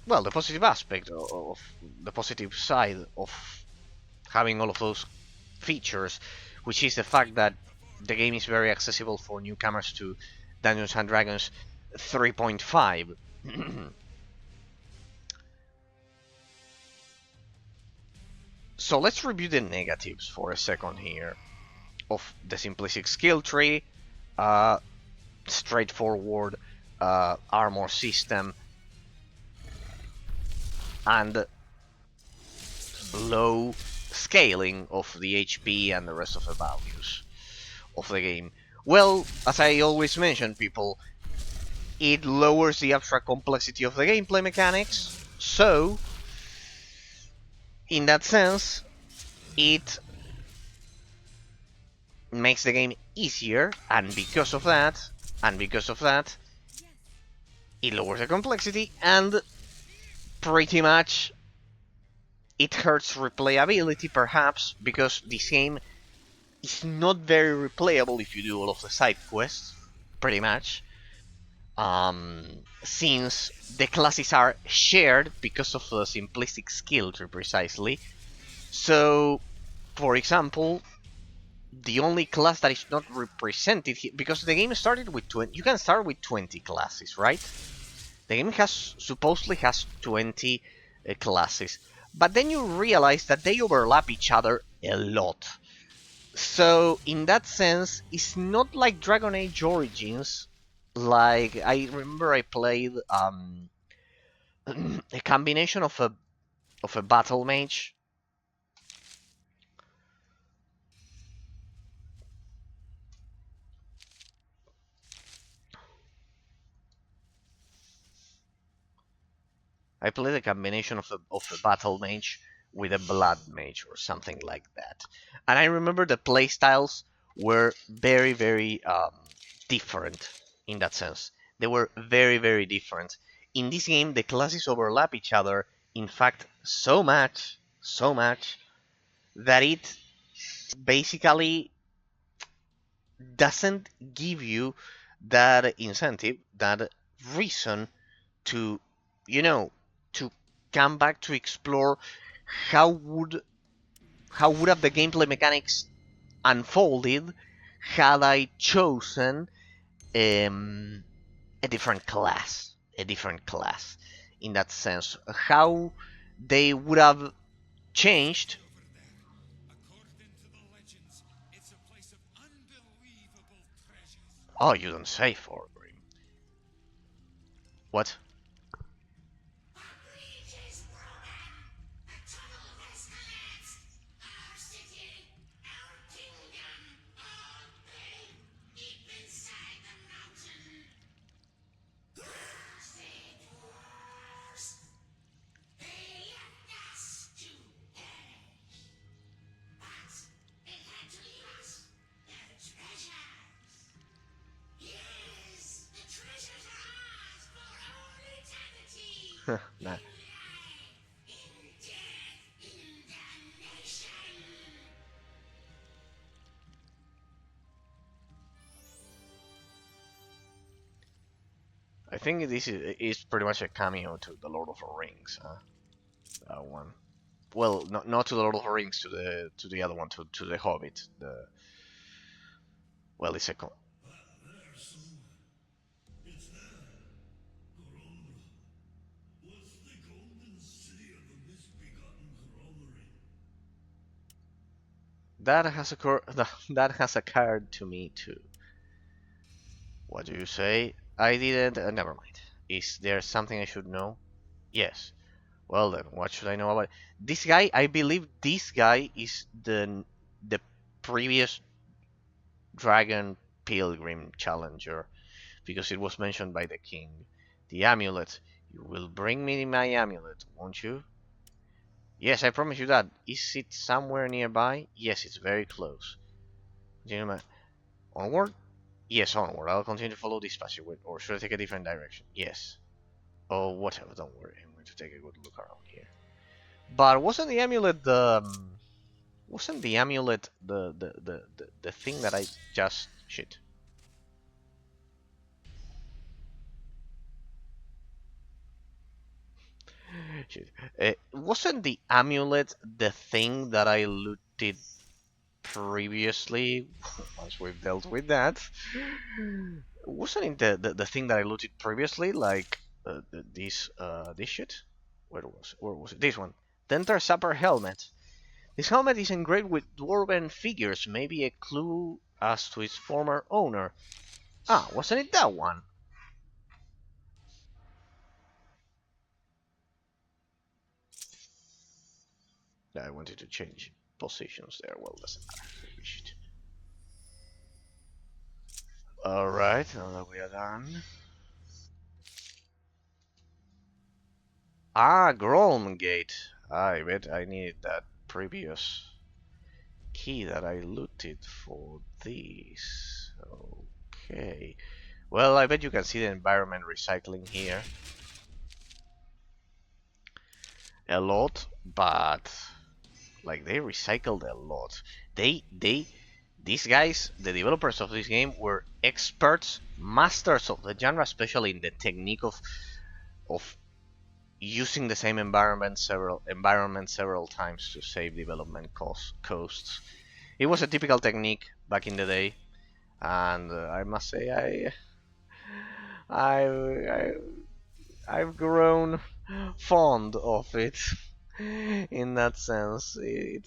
well, the positive aspect of the positive side of having all of those features, which is the fact that the game is very accessible for newcomers to Dungeons and Dragons 3.5. So let's review the negatives for a second here of the simplistic skill tree, straightforward armor system, and low scaling of the HP and the rest of the values of the game. Well, as I always mention, people, it lowers the abstract complexity of the gameplay mechanics, so in that sense, it makes the game easier, and because of that, it lowers the complexity, and pretty much it hurts replayability, perhaps, because this game is not very replayable if you do all of the side quests, pretty much. Since the classes are shared because of the simplistic skill tree, precisely. So, for example, the only class that is not represented here, because the game started with 20, you can start with 20 classes, right? The game supposedly has 20 classes, but then you realize that they overlap each other a lot. So, in that sense, it's not like Dragon Age Origins. Like, I remember I played a combination of a battle mage. I played a combination of a battle mage with a blood mage or something like that. And I remember the playstyles were very, very different in that sense. They were very, very different. In this game, the classes overlap each other, in fact, so much that it basically doesn't give you that incentive, that reason to, to come back to explore how would have the gameplay mechanics unfolded had I chosen a different class, in that sense. How they would have changed. Oh, you don't say, Forgrim. What? Nah. I think this is pretty much a cameo to the Lord of the Rings. That one. Well, not to the Lord of the Rings, to the other one, to the Hobbit. The well, it's a that has occurred. That has occurred to me too. What do you say? I didn't. Never mind. Is there something I should know? Yes. Well then, what should I know about it? This guy? I believe this guy is the previous Dragon Pilgrim Challenger because it was mentioned by the king. The amulet. You will bring me my amulet, won't you? Yes, I promise you that. Is it somewhere nearby? Yes, it's very close. Continue. Onward? Yes, onward. I'll continue to follow this passageway, or should I take a different direction? Yes. Oh, whatever. Don't worry. I'm going to take a good look around here. But wasn't the amulet the thing that I just shit? Shit. Wasn't the amulet the thing that I looted previously? Once we've dealt with that, wasn't it the thing that I looted previously, like this shit? Where was it? This one. The Enter Supper helmet. This helmet is engraved with dwarven figures, maybe a clue as to its former owner. Ah, wasn't it that one? I wanted to change positions there. Well, doesn't matter. Alright, now that we are done. Ah, Grolm Gate. I bet I needed that previous key that I looted for this. Okay. Well, I bet you can see the environment recycling here. A lot, but like they recycled a lot. These guys, the developers of this game, were experts, masters of the genre, especially in the technique of using the same environment several times to save development costs. It was a typical technique back in the day, and I must say I I've grown fond of it in that sense. It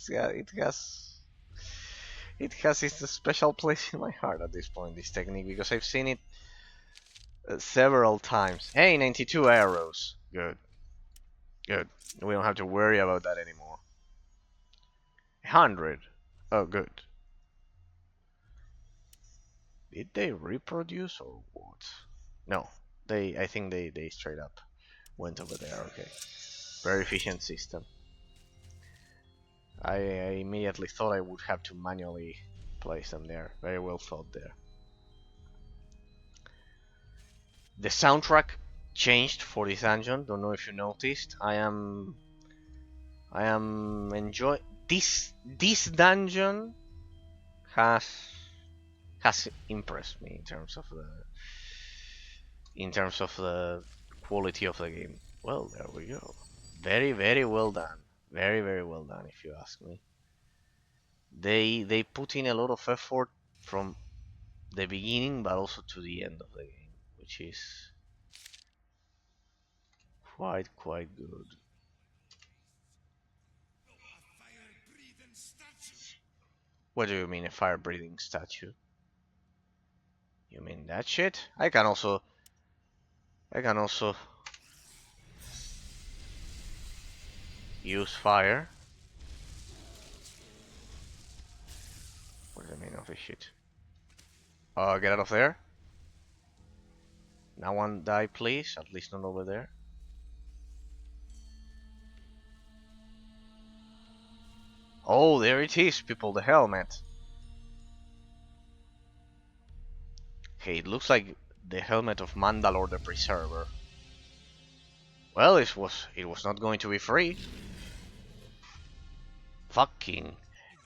has its special place in my heart at this point. This technique because I've seen it several times. Hey, 92 arrows. Good, good. We don't have to worry about that anymore. 100. Oh, good. Did they reproduce or what? No, I think they straight up went over there. Okay, very efficient system. I immediately thought I would have to manually place them there. Very well thought there. The soundtrack changed for this dungeon. Don't know if you noticed. I am enjoying this dungeon has impressed me in terms of the quality of the game. Well, there we go. Very, very well done. Very, very well done, if you ask me. They put in a lot of effort from the beginning, but also to the end of the game, which is quite good. What do you mean a fire-breathing statue? You mean that shit? I can also I can also use fire. What's the meaning of this shit? Get out of there. No one die, please. At least not over there. Oh, there it is, people. The helmet. Hey, it looks like the helmet of Mandalore the Preserver. Well, it was not going to be free. Fucking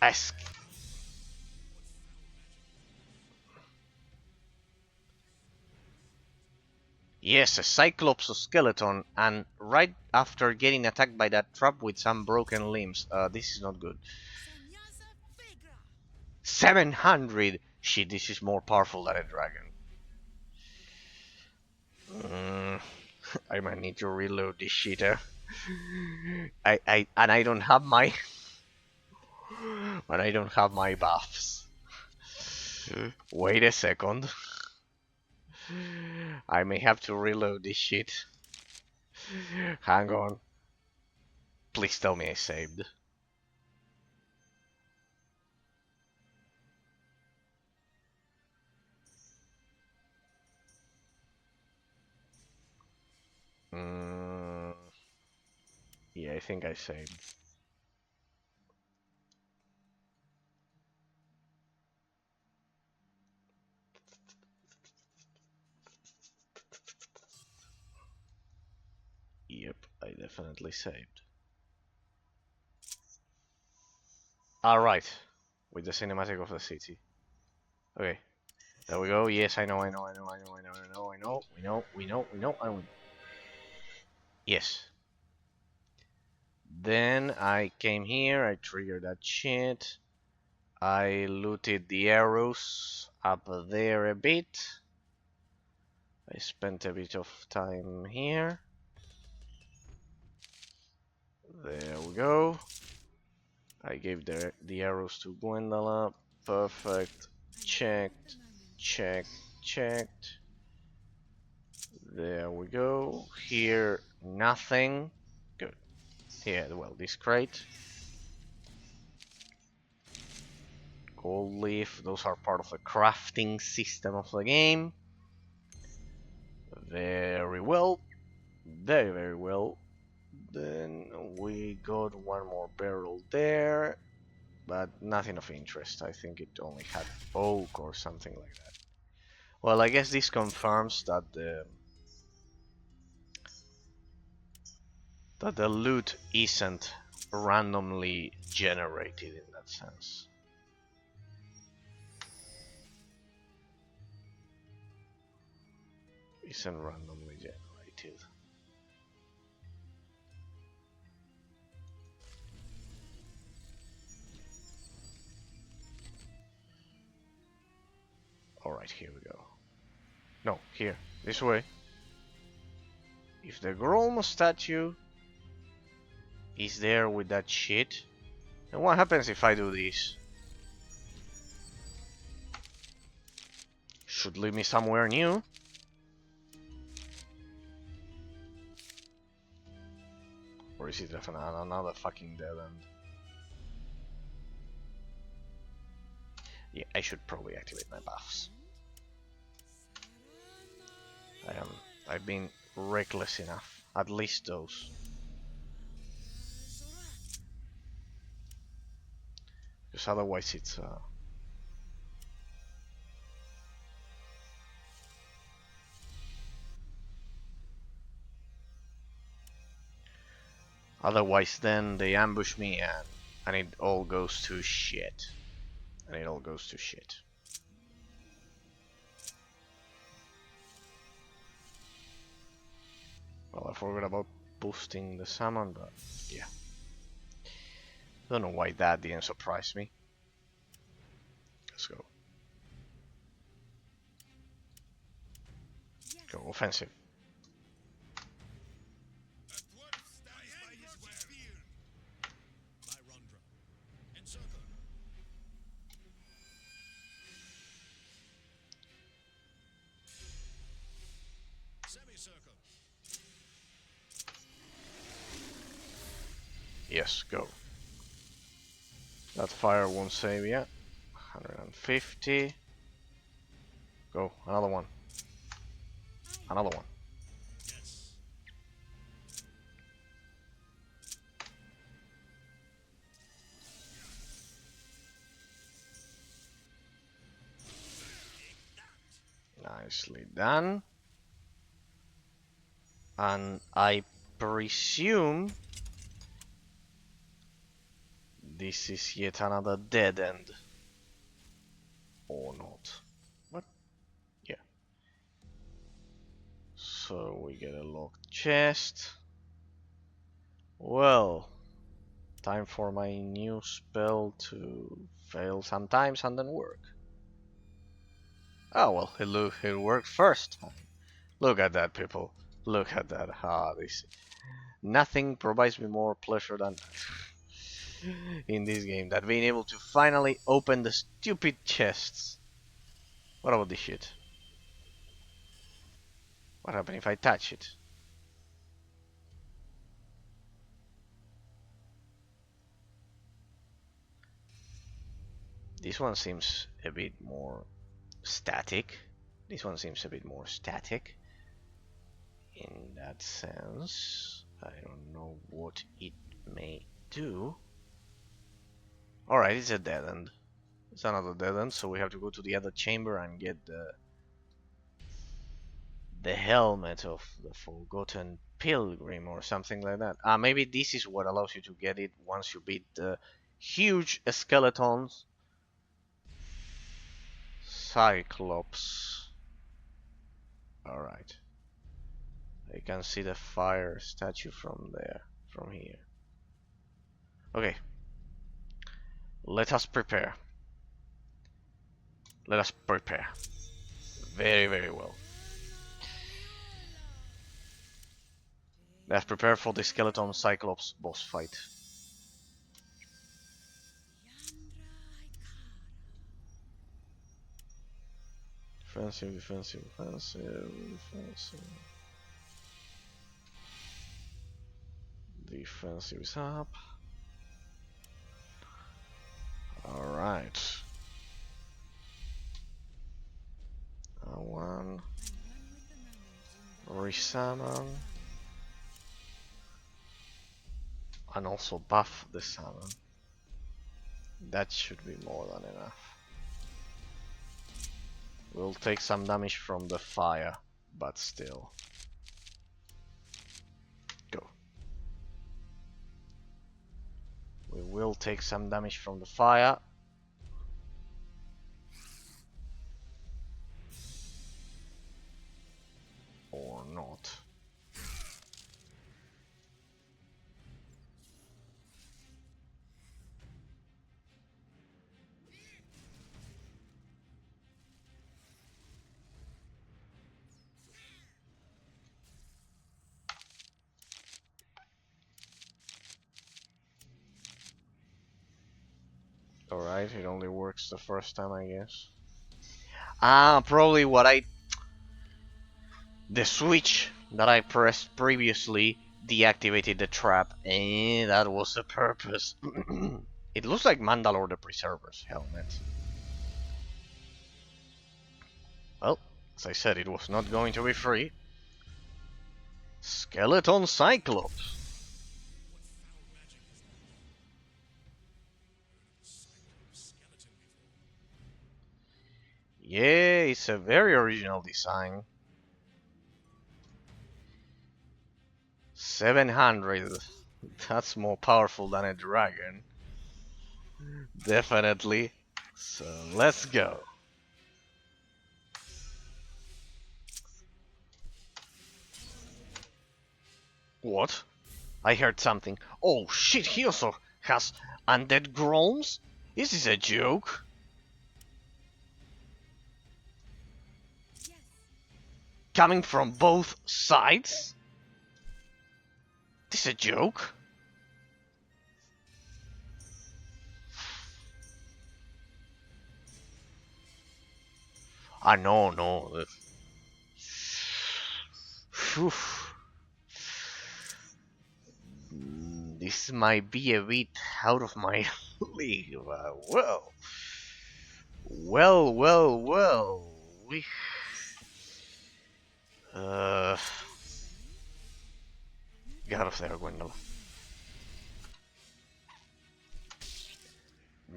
ask. Yes, a Cyclops skeleton, and right after getting attacked by that trap with some broken limbs. This is not good. 700! Shit, this is more powerful than a dragon. I might need to reload this shit. I don't have my, but I don't have my buffs. Wait a second. I may have to reload this shit. Hang on. Please tell me I saved. Yeah, I think I saved. Yep, I definitely saved. Alright, with the cinematic of the city. Okay, there we go. Yes, I know. Yes. Then I came here, I triggered that shit. I looted the arrows up there a bit. I spent a bit of time here. There we go. I gave the arrows to Gwendala. Perfect. Checked. Checked. There we go. Here, nothing. Good. Here, well, this crate. Gold leaf. Those are part of the crafting system of the game. Very well. Very well. Then we got one more barrel there, but nothing of interest. I think it only had oak or something like that. Well, I guess this confirms that the loot isn't randomly generated in that sense. Isn't randomly generated. Alright, here we go. No, here. This way. If the Grolmo statue is there with that shit, then what happens if I do this? Should lead me somewhere new. Or is it another fucking dead end? Yeah, I should probably activate my buffs. I've been reckless enough. At least those. Because otherwise it's otherwise then they ambush me and it all goes to shit. Well, I forgot about boosting the summon, but yeah. Don't know why that didn't surprise me. Let's go. Go offensive. circle. Yes, go. That fire won't save yet. 150. Go, another one. Another one. Yes. Nicely done. And I presume this is yet another dead end. Or not. What? Yeah. So we get a locked chest. Well, time for my new spell to fail sometimes and then work. Oh well, it worked first time. Look at that, people. Look at that. Ah, this. Nothing provides me more pleasure than that in this game. That being able to finally open the stupid chests. What about this shit? What happens if I touch it? This one seems a bit more static. This one seems a bit more static. In that sense, I don't know what it may do. Alright, it's a dead end. It's another dead end, so we have to go to the other chamber and get the helmet of the Forgotten Pilgrim or something like that. Maybe this is what allows you to get it once you beat the huge skeletons. Cyclops. Alright. I can see the fire statue from there, from here. Okay. Let us prepare. Let us prepare. Very, very well. Let's prepare for the skeleton Cyclops boss fight. Defensive, defensive, defensive, defensive. Defensive is up. Alright. One. Resummon. And also buff the summon. That should be more than enough. We'll take some damage from the fire, but still. Go. We will take some damage from the fire. Or not. Alright, it only works the first time, I guess. Probably the switch that I pressed previously deactivated the trap, and that was the purpose. It looks like Mandalore the Preserver's helmet. Well, as I said, it was not going to be free. Skeleton Cyclops. Yeah, it's a very original design. 700. That's more powerful than a dragon. Definitely. So let's go. What? I heard something. Oh shit, he also has undead groans? Is this a joke? Coming from both sides? This a joke? No. Oof. This might be a bit out of my league. Well, well. We uh, get out of there, Gwendolyn.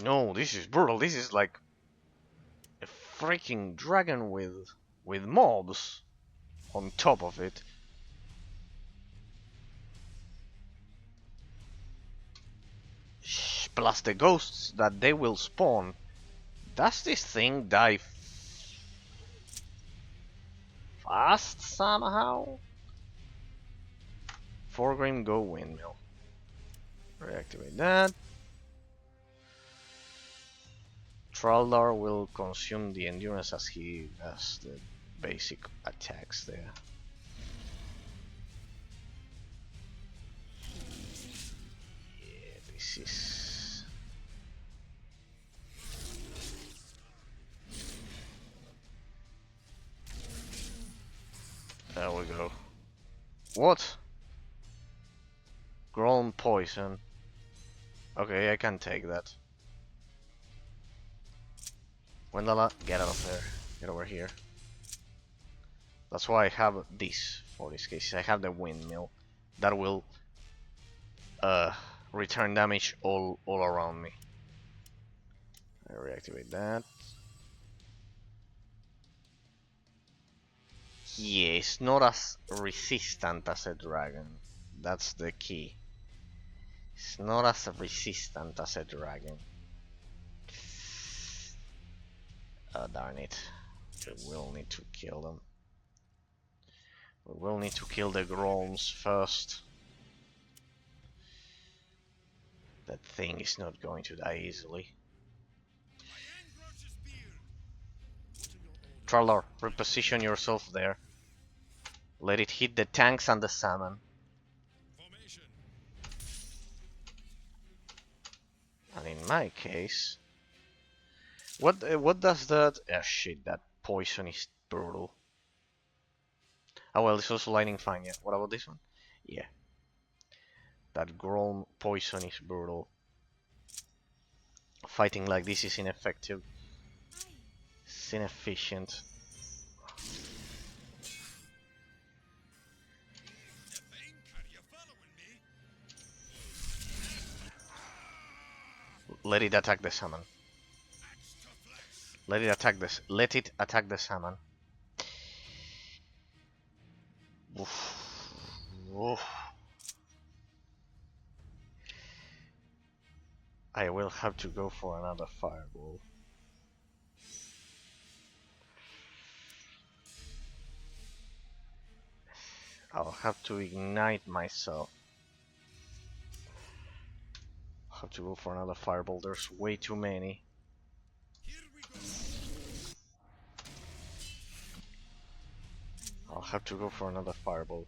No, this is brutal. This is like a freaking dragon with mobs on top of it. Plus the ghosts that they will spawn. Does this thing die fast somehow? Foreground go windmill. Reactivate that. Traldar will consume the endurance as he does the basic attacks there. Yeah, this is... There we go. What? Grown poison. Okay, I can take that. Wendala, get out of there. Get over here. That's why I have this for this case. I have the windmill that will return damage all around me. I reactivate that. Yeah, it's not as resistant as a dragon. That's the key. It's not as resistant as a dragon. Oh, darn it. We will need to kill them. We will need to kill the Groms first. That thing is not going to die easily. Traldar, reposition yourself there. Let it hit the tanks and the salmon. And in my case, what does that? Ah, shit! That poison is brutal. Oh well, it's also lightning fine. Yeah. What about this one? Yeah. That Grom poison is brutal. Fighting like this is ineffective. It's inefficient. Let it attack the salmon. Let it attack this. Let it attack the salmon. Oof. Oof. I will have to go for another fireball. I'll have to ignite myself. I'll have to go for another fireball. There's way too many. I'll have to go for another fireball.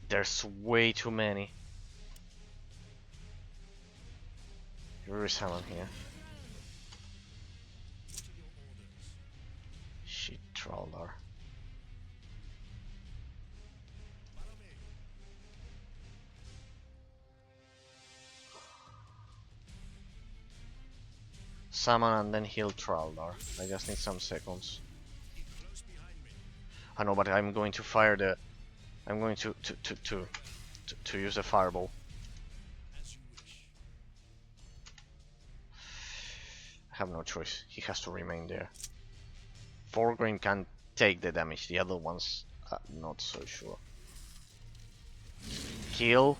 There's way too many. There is someone here. Shit, Traldar. Summon and then heal Traldar. I just need some seconds. I know, but I'm going to fire the. I'm going to use a fireball. I have no choice. He has to remain there. Foregrain can take the damage. The other ones, not so sure. Kill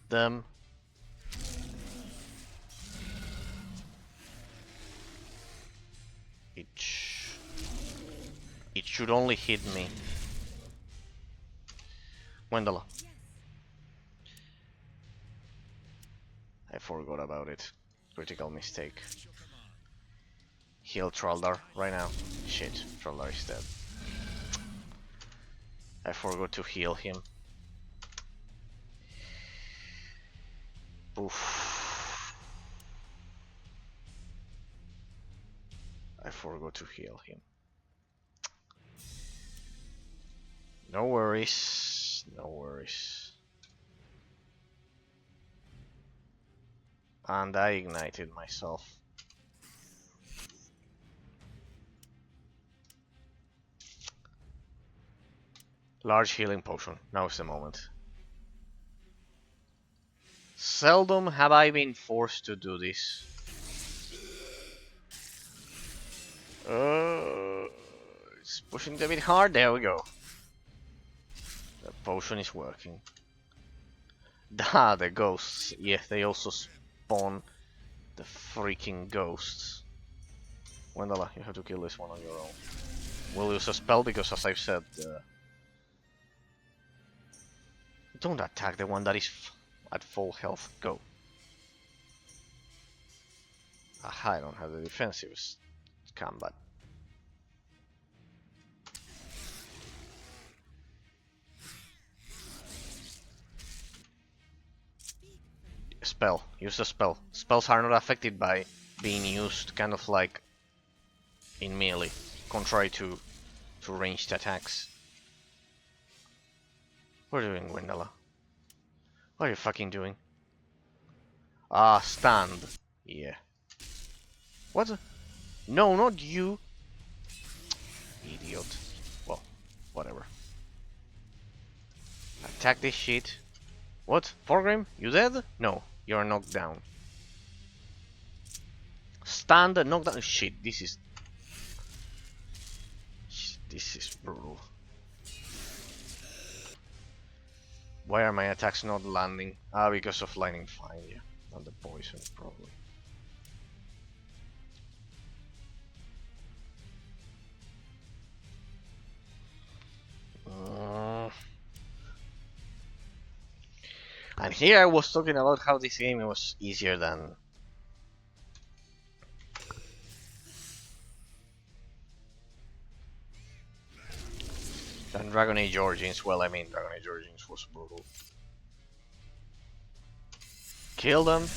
them. It should only hit me. Wendala. I forgot about it. Critical mistake. Heal Traldar right now. Shit, Traldar is dead. I forgot to heal him. Oof. I forgot to heal him. No worries. No worries. And I ignited myself. Large healing potion. Now is the moment. Seldom have I been forced to do this. It's pushing a bit hard. There we go. The potion is working. Ah, the ghosts. Yeah, they also spawn the freaking ghosts. Wendella, you have to kill this one on your own. We'll use a spell because, as I've said, don't attack the one that is at full health. Go. Aha, I don't have the defensive combat. Spell. Use the spell. Spells are not affected by being used kind of like in melee, contrary to ranged attacks. What are you doing, Gwendala? What are you fucking doing? Ah, stand. Yeah. What? No, not you. Idiot. Well, whatever. Attack this shit. What? Forgrim? You dead? No, you're knocked down. Stand and knock down. Shit, this is brutal. Why are my attacks not landing? Ah, because of lightning fire, yeah. And the poison, probably. And here I was talking about how this game was easier than Dragon Age Origins. Well, I mean, Dragon Age Origins was brutal. Kill them.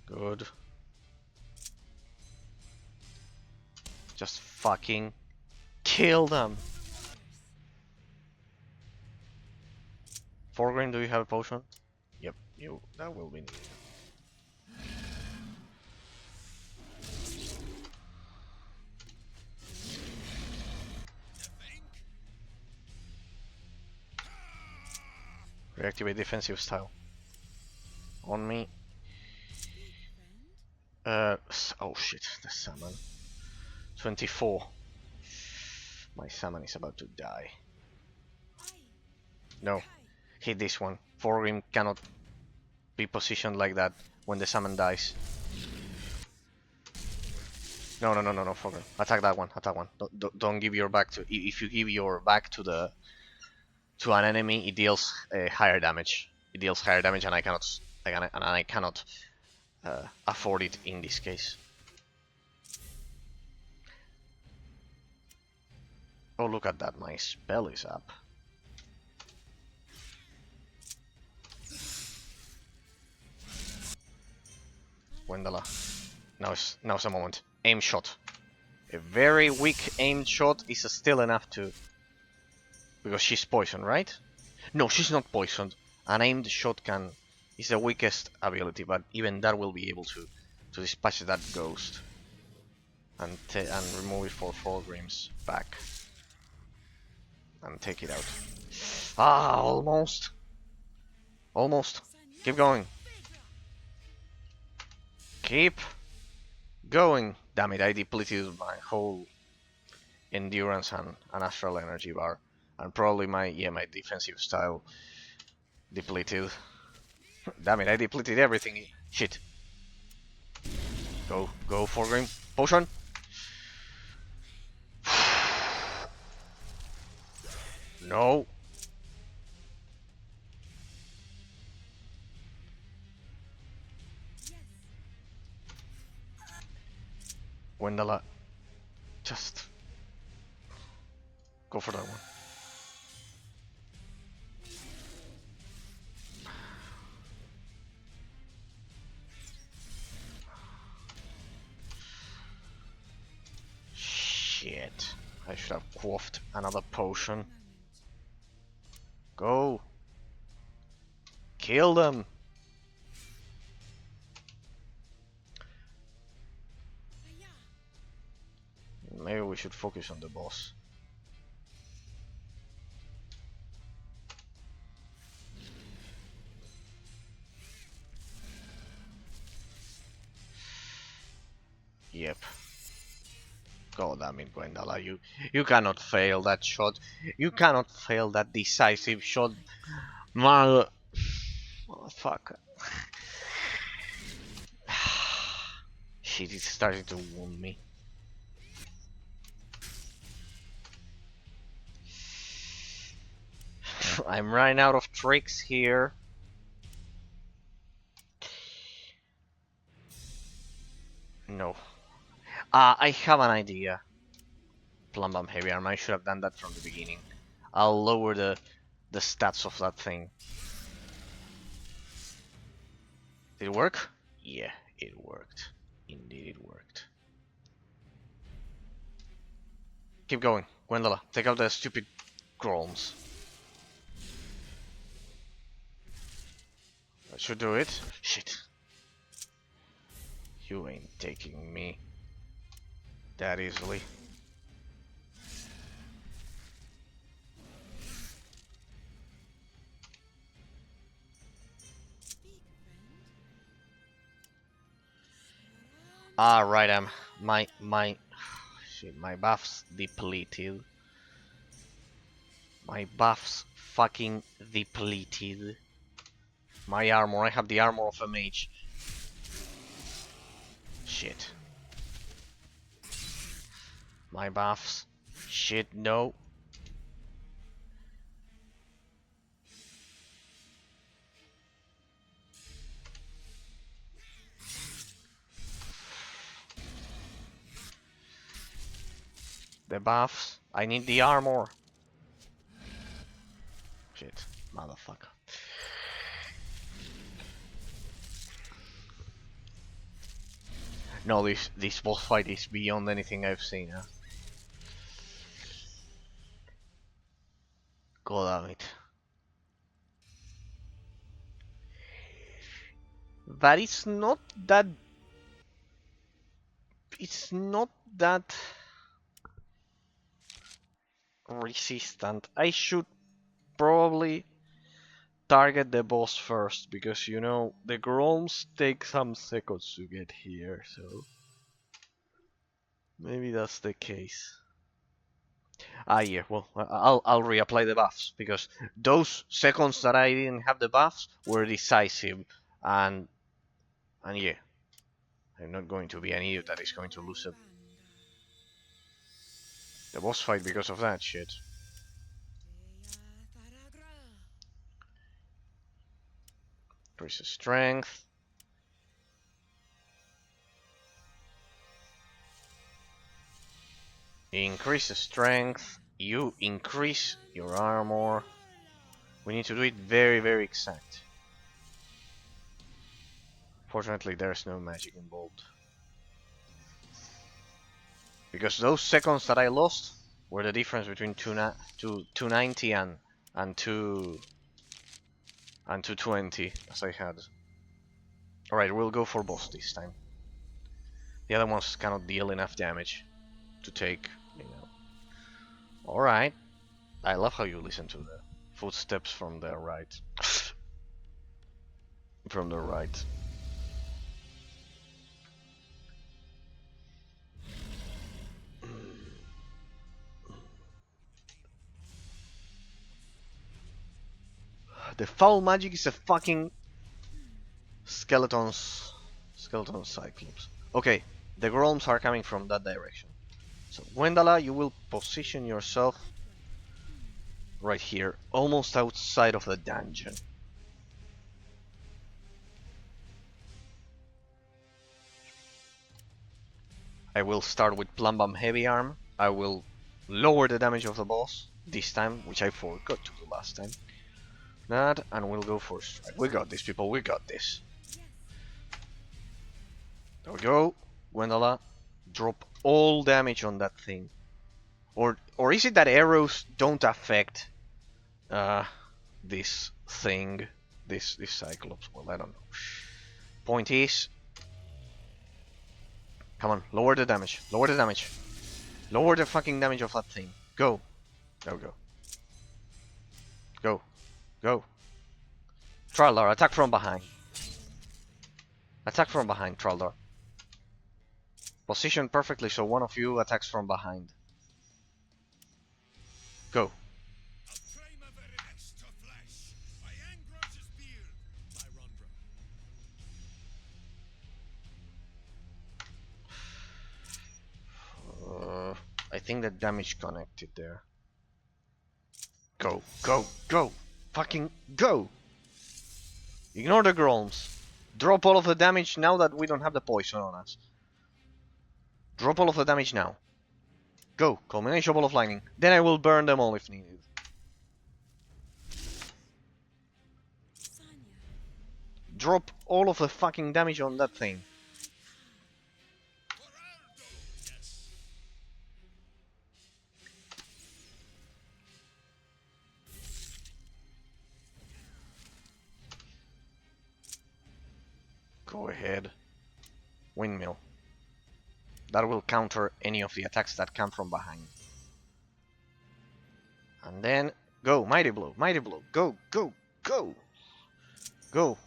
Good. Just fucking kill them. Forgrim, do you have a potion? Yep, that will be needed. Reactivate defensive style. On me. Oh shit, the summon. 24. My summon is about to die. No. Hit this one. Forgrim cannot be positioned like that when the summon dies. No, Forgrim. Attack that one. Attack one. Don't give your back to. If you give your back to an enemy, it deals higher damage. It deals higher damage, and I cannot afford it in this case. Oh, look at that! My spell is up. Wendella. Now's a moment. Aim shot. A very weak aimed shot is still enough to... Because she's poisoned, right? No, she's not poisoned. An aimed shot is the weakest ability, but even that will be able to dispatch that ghost. And remove it for Forgrim's back. And take it out. Ah, almost. Almost. Keep going. Keep going. Damn it, I depleted my whole endurance and astral energy bar. And probably my defensive style depleted. Damn it, I depleted everything. Shit. Go Forgrim. Potion. No. Wendella, just go for that one. Shit. should have quaffed another potion. Go! Kill them! Maybe we should focus on the boss. Yep. God damn it, Gwendala, you cannot fail that shot. You cannot fail that decisive shot. Motherfucker. Shit, it's starting to wound me. I'm running out of tricks here. No. I have an idea. Plum Bomb Heavy Arm. I should have done that from the beginning. I'll lower the stats of that thing. Did it work? Yeah, it worked. Indeed, it worked. Keep going. Gwendala, take out the stupid Grolms. That should do it. Shit. You ain't taking me that easily. Ah, right. My shit. My buffs depleted. My buffs fucking depleted. My armor. I have the armor of a mage. Shit. My buffs. Shit. No. The buffs. I need the armor. Shit. Motherfucker. No, this boss fight is beyond anything I've seen, huh? God damn it. But it's not that... It's not that... resistant. I should probably target the boss first, because you know the Grolms take some seconds to get here, so maybe that's the case. Ah yeah, well I'll reapply the buffs, because those seconds that I didn't have the buffs were decisive, and yeah, I'm not going to be an idiot that is going to lose the boss fight because of that shit. Increase the strength. Increase the strength. You increase your armor. We need to do it very, very exact. Fortunately, there's no magic involved. Because those seconds that I lost were the difference between 290 and 220, as I had. Alright, we'll go for boss this time. The other ones cannot deal enough damage to take, you know. Alright. I love how you listen to the footsteps from the right. From the right. The foul magic is a fucking skeleton Cyclops. Okay, the Grolms are coming from that direction. So Gwendala, you will position yourself right here, almost outside of the dungeon. I will start with Plum Bomb Heavy Arm. I will lower the damage of the boss this time, which I forgot to do last time. That, and we'll go for strike. We got this, people, we got this. There we go. Gwendala, drop all damage on that thing. Or is it that arrows don't affect this thing, this Cyclops? Well, I don't know. Point is, come on, lower the damage, lower the damage, lower the fucking damage of that thing. Go, go, go, go, go. Traldar, attack from behind. Attack from behind, Traldar. Position perfectly so one of you attacks from behind. Go. I think the damage connected there. Go, go, go! Fucking go! Ignore the groans. Drop all of the damage now that we don't have the poison on us. Drop all of the damage now. Go, culmination ball of lightning. Then I will burn them all if needed. Drop all of the fucking damage on that thing. Go ahead. Windmill. That will counter any of the attacks that come from behind. And then go, mighty blow, go, go, go, go.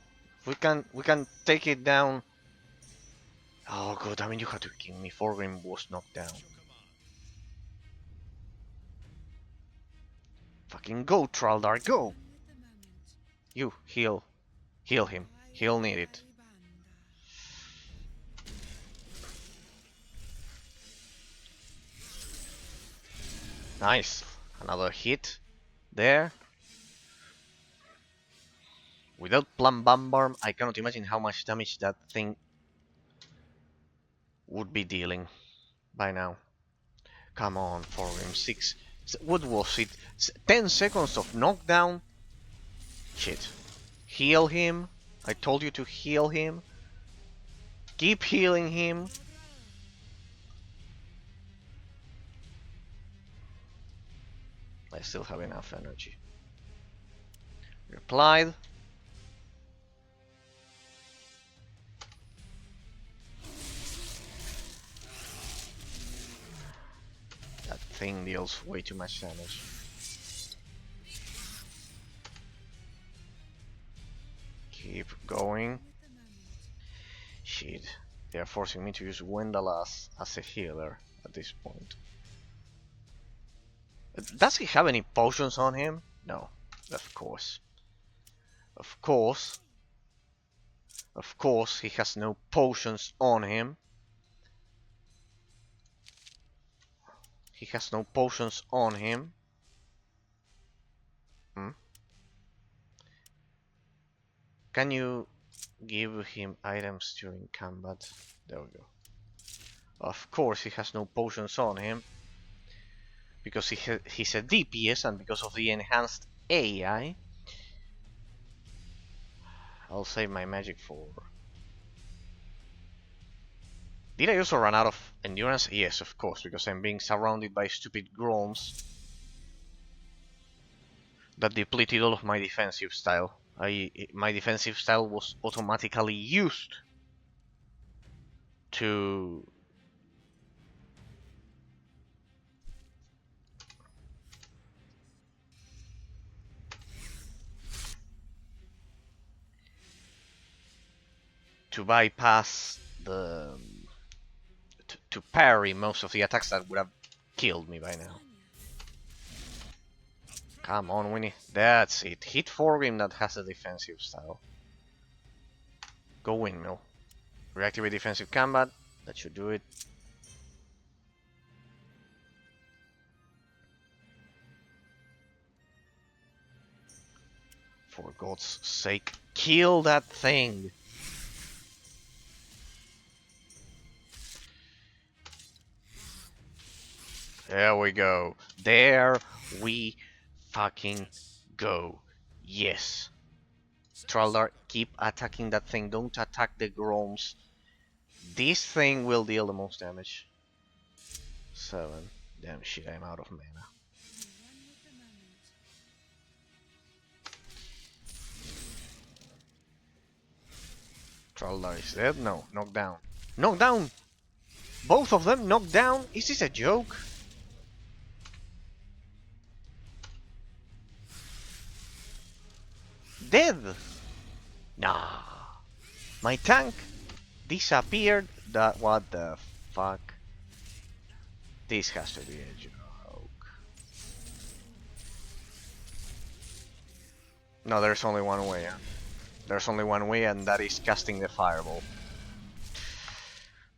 We can take it down. Oh god, I mean you have to kill me. Forgrim was knocked down. Fucking go, Traldar, go. You heal him. He'll need it. Nice. Another hit there. Without Plum Bombarm, I cannot imagine how much damage that thing would be dealing by now. Come on, Forgrim 6. What was it? 10 seconds of knockdown? Shit. Heal him. I told you to heal him. Keep healing him. I still have enough energy. Replied. That thing deals way too much damage. Keep going. Shit. They are forcing me to use Wendalas as a healer at this point. Does he have any potions on him? No, of course. Of course. Of course, he has no potions on him. He has no potions on him. Can you give him items during combat? There we go. Of course, he has no potions on him. Because he's a DPS and because of the enhanced AI. I'll save my magic for... Did I also run out of endurance? Yes, of course, because I'm being surrounded by stupid groms that depleted all of my defensive style. My defensive style was automatically used to bypass the to parry most of the attacks that would have killed me by now. Come on, Winnie. That's it. Hit Forgrim that has a defensive style. Go Windmill. Reactivate defensive combat. That should do it. For God's sake, kill that thing! There we go. There we fucking go. Yes. Traldar, keep attacking that thing. Don't attack the Groms. This thing will deal the most damage. 7. Damn shit, I'm out of mana. GRULDUR is dead? No, knocked down. Knocked down! Both of them knocked down? Is this a joke? Dead! Nah. My tank disappeared. That what the fuck? This has to be a joke. No, there's only one way. There's only one way, and that is casting the fireball.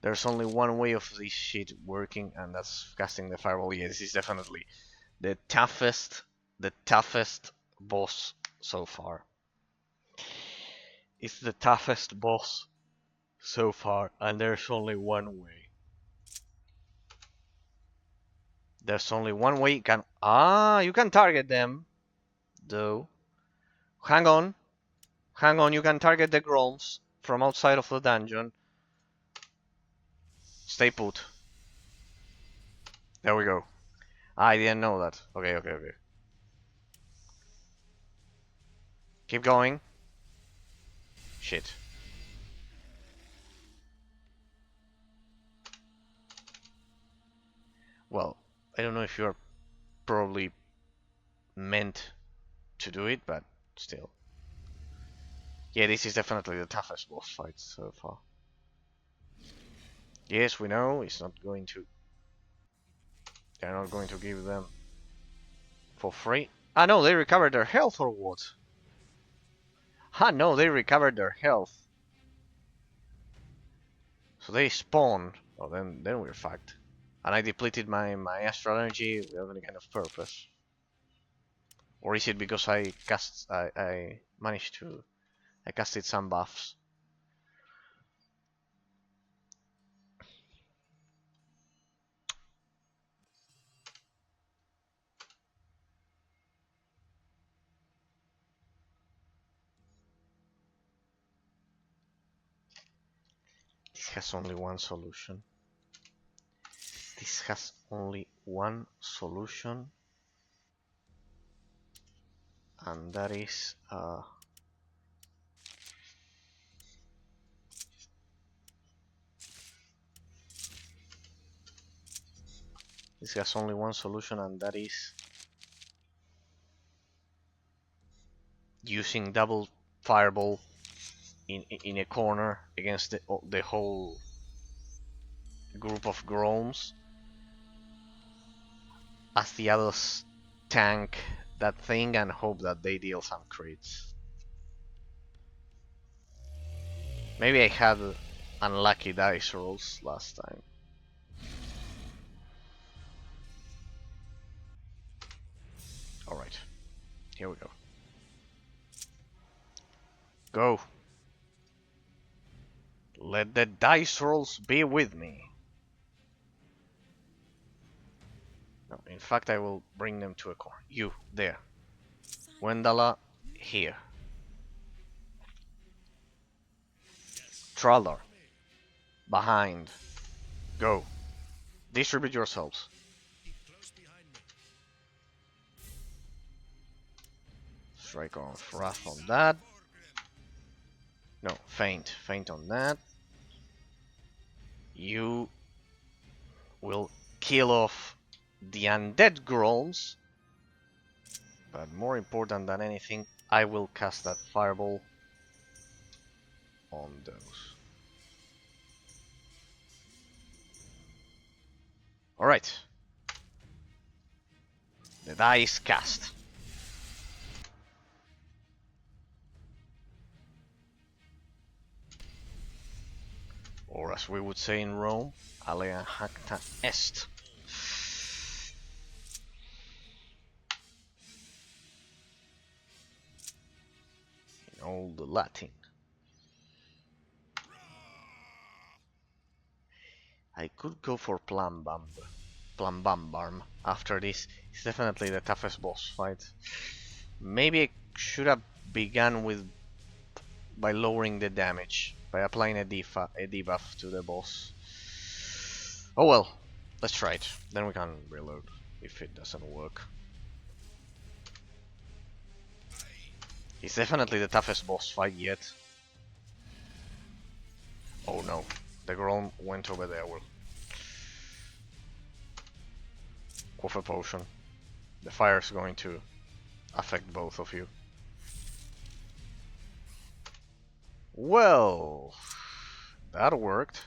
There's only one way of this shit working, and that's casting the fireball. Yeah, this is definitely the toughest boss so far. It's the toughest boss so far, and there's only one way. There's only one way you can... you can target them, though. Hang on. Hang on, you can target the Grolms from outside of the dungeon. Stay put. There we go. I didn't know that. Okay. Keep going. Shit. Well, I don't know if you're probably meant to do it, but still. Yeah, this is definitely the toughest boss fight so far. Yes, we know it's not going to... They're not going to give them for free. Ah no, they recovered their health or what? Ah no, they recovered their health. So they spawned. Oh, then we're fucked. And I depleted my astral energy without any kind of purpose. Or is it because I managed to... I casted some buffs. This has only one solution. This has only one solution. And that is... this has only one solution, and that is... using double fireball in a corner against the whole group of Groms, as the others tank that thing and hope that they deal some crits. Maybe I had unlucky dice rolls last time. Alright, here we go. Go! Let the dice rolls be with me. No, in fact I will bring them to a corner. You, there. Wendala, here. GRULDUR, behind. Go. Distribute yourselves. Strike on Wrath on that. No, faint on that. You will kill off the undead Grolms, but more important than anything, I will cast that fireball on those. Alright. The die is cast. Or as we would say in Rome, alea jacta est. In old Latin. I could go for Plambambarm after this. It's definitely the toughest boss fight. Maybe I should have begun with by lowering the damage, by applying a debuff to the boss. Oh well. Let's try it. Then we can reload if it doesn't work. It's definitely the toughest boss fight yet. Oh no, the girl went over there. Well, quaff a potion. The fire is going to affect both of you. Well, that worked.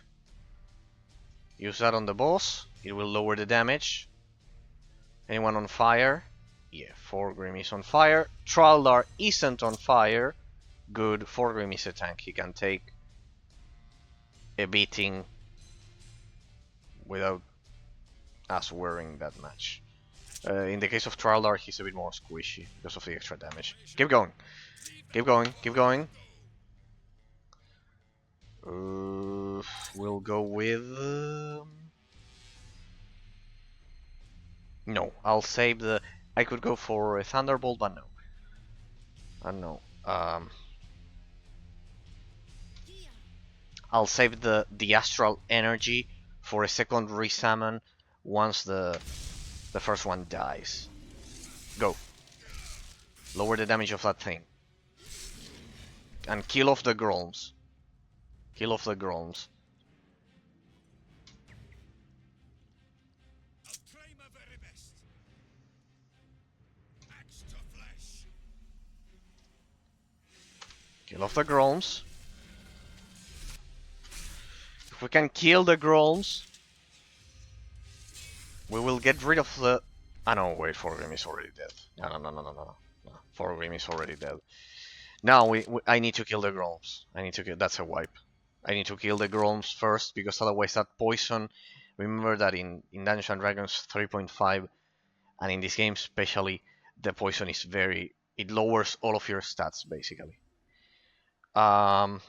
Use that on the boss. It will lower the damage. Anyone on fire? Yeah, Forgrim is on fire. Traldar isn't on fire. Good. Forgrim is a tank. He can take a beating without us worrying that much. In the case of Traldar, he's a bit more squishy because of the extra damage. Keep going. Keep going. Keep going. We'll go with... No, I'll save the... I could go for a Thunderbolt, but no. No. I'll save the Astral Energy for a second resummon once the first one dies. Go. Lower the damage of that thing. And kill off the Grolms. Kill off the Grolms. Kill off the Grolms. If we can kill the Grolms, we will get rid of the... Ah no, wait, Forgrim is already dead. No. Forgrim is already dead. Now I need to kill the Grolms. I need to kill... That's a wipe. I need to kill the Grolms first, because otherwise that poison... Remember that in Dungeons & Dragons 3.5, and in this game especially, the poison is very... It lowers all of your stats, basically. Yeah,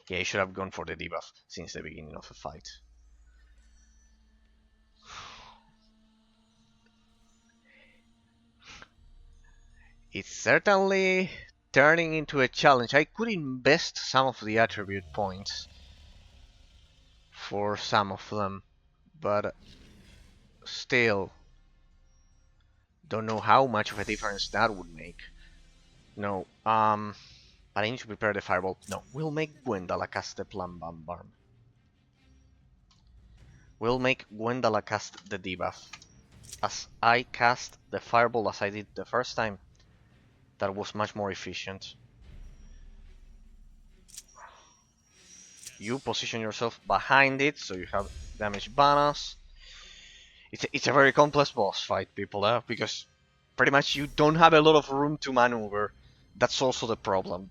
you should have gone for the debuff since the beginning of the fight. It's certainly turning into a challenge. I could invest some of the attribute points for some of them, but still don't know how much of a difference that would make. No, but I need to prepare the fireball. No, we'll make Gwendala cast the Plum Bomb. We'll make Gwendala cast the debuff. As I cast the fireball as I did the first time, that was much more efficient. You position yourself behind it, so you have damage bonus. It's a very complex boss fight, people, because pretty much you don't have a lot of room to maneuver. That's also the problem.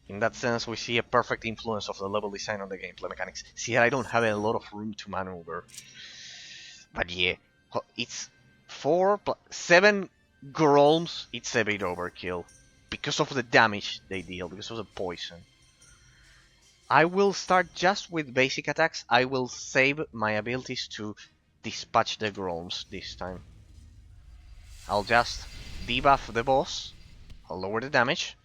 In that sense, we see a perfect influence of the level design on the gameplay mechanics. See, I don't have a lot of room to maneuver. But yeah, it's 7 Grolms, it's a bit overkill. Because of the damage they deal, because of the poison. I will start just with basic attacks. I will save my abilities to dispatch the Grolms this time. I'll just debuff the boss. I'll lower the damage.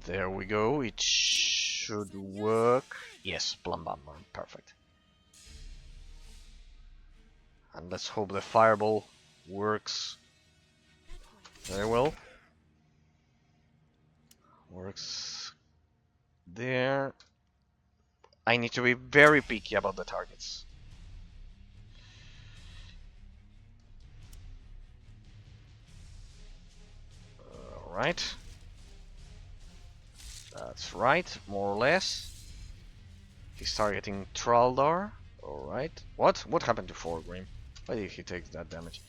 There we go. It should work. Yes, Plum Bomb. Perfect. And let's hope the fireball works very well. Works there. I need to be very picky about the targets. Alright. That's right, more or less. He's targeting Traldar. Alright. What? What happened to Forgrim? Why did he take that damage?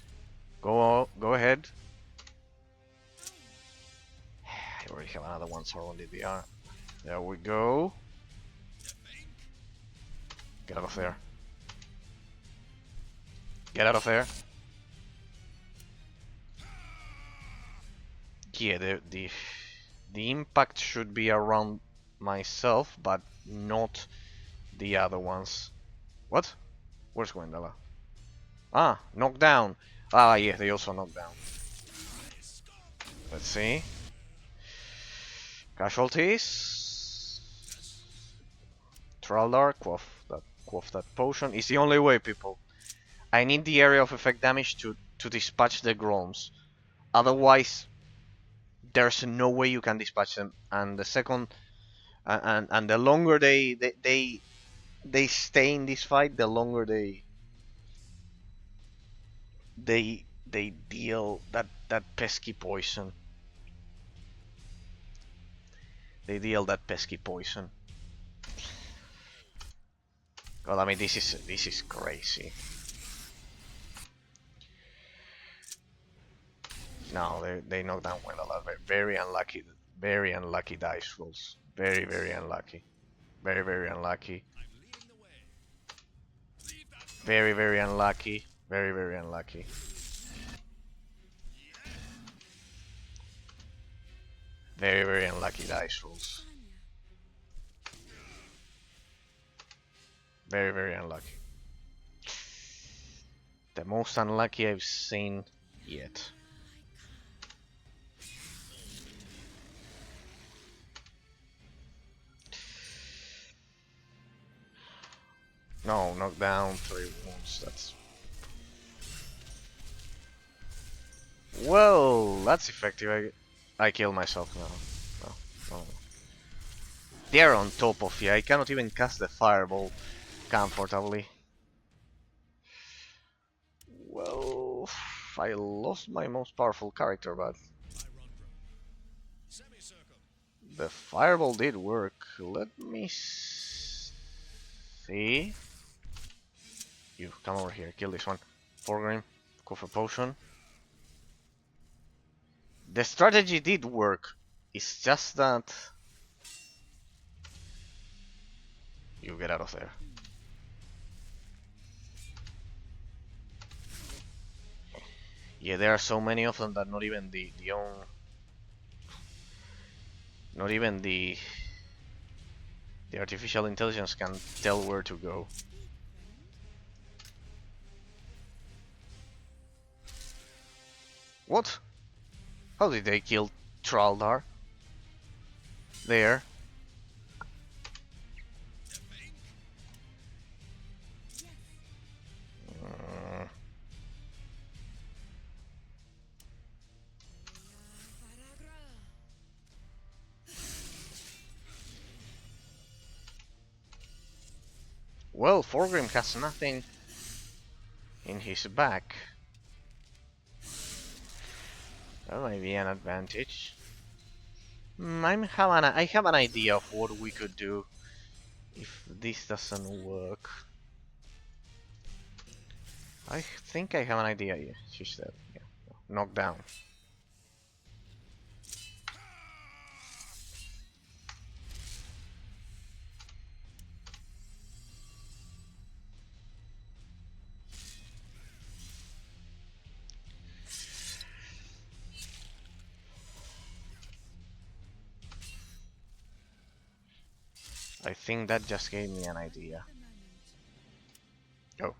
Go ahead. I already have another one surrounded the There we go. Get out of there. Get out of there. Yeah, the impact should be around myself, but not the other ones. What? Where's Gwendala? Ah, knockdown. Ah, yeah, they also knocked down. Let's see. Casualties. Traldar, quaff that potion. It's the only way, people. I need the area of effect damage to dispatch the Groms. Otherwise, there's no way you can dispatch them. And the second, and the longer they stay in this fight, the longer they deal that pesky poison. They deal that pesky poison. God, I mean, this is crazy. No, they knock down well a lot. Very unlucky dice rolls. Very unlucky. Very unlucky. I'm leading the way. Leave that. Very unlucky. Very unlucky. Very unlucky dice rolls. Very unlucky. The most unlucky I've seen yet. No, knock down 3 wounds. That's well, that's effective. I kill myself now. No. They're on top of you. I cannot even cast the fireball comfortably. Well, I lost my most powerful character, but Semicircle. the fireball did work. Let me see. You come over here, kill this one. Forgrim, go for potion. The strategy did work. It's just that you get out of there. Yeah, there are so many of them that not even the artificial intelligence can tell where to go. What? How did they kill Traldar? There. Well, Forgrim has nothing in his back. That might be an advantage. I have an idea of what we could do if this doesn't work. I think I have an idea. Yeah, she said. Yeah, knock down. I think that just gave me an idea. Oh.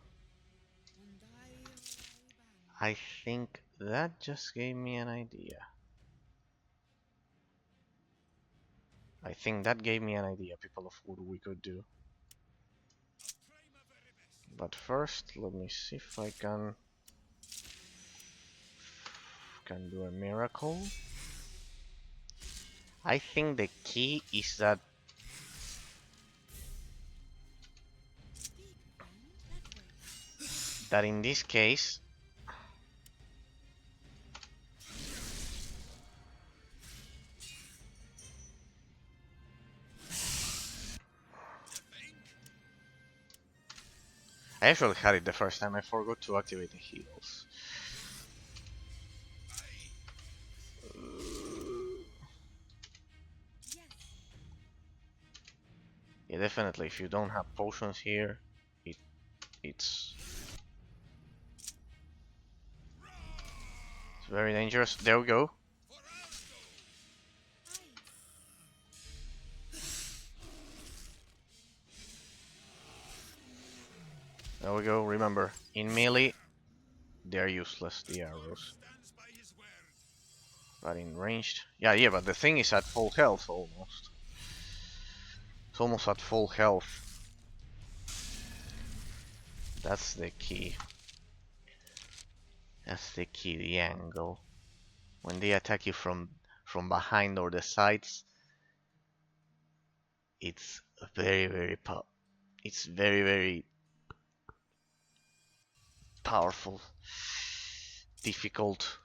I think that just gave me an idea. I think that gave me an idea, people, of what we could do. But first, let me see if I can do a miracle. I think the key is that in this case I actually had it the first time. I forgot to activate the heals. Yeah, definitely. If you don't have potions here, it's very dangerous. There we go. There we go. Remember, in melee, they're useless, the arrows. But in ranged, yeah, but the thing is at full health almost. It's almost at full health. That's the key. That's the key, the angle. When they attack you from behind or the sides, it's it's very powerful. Difficult.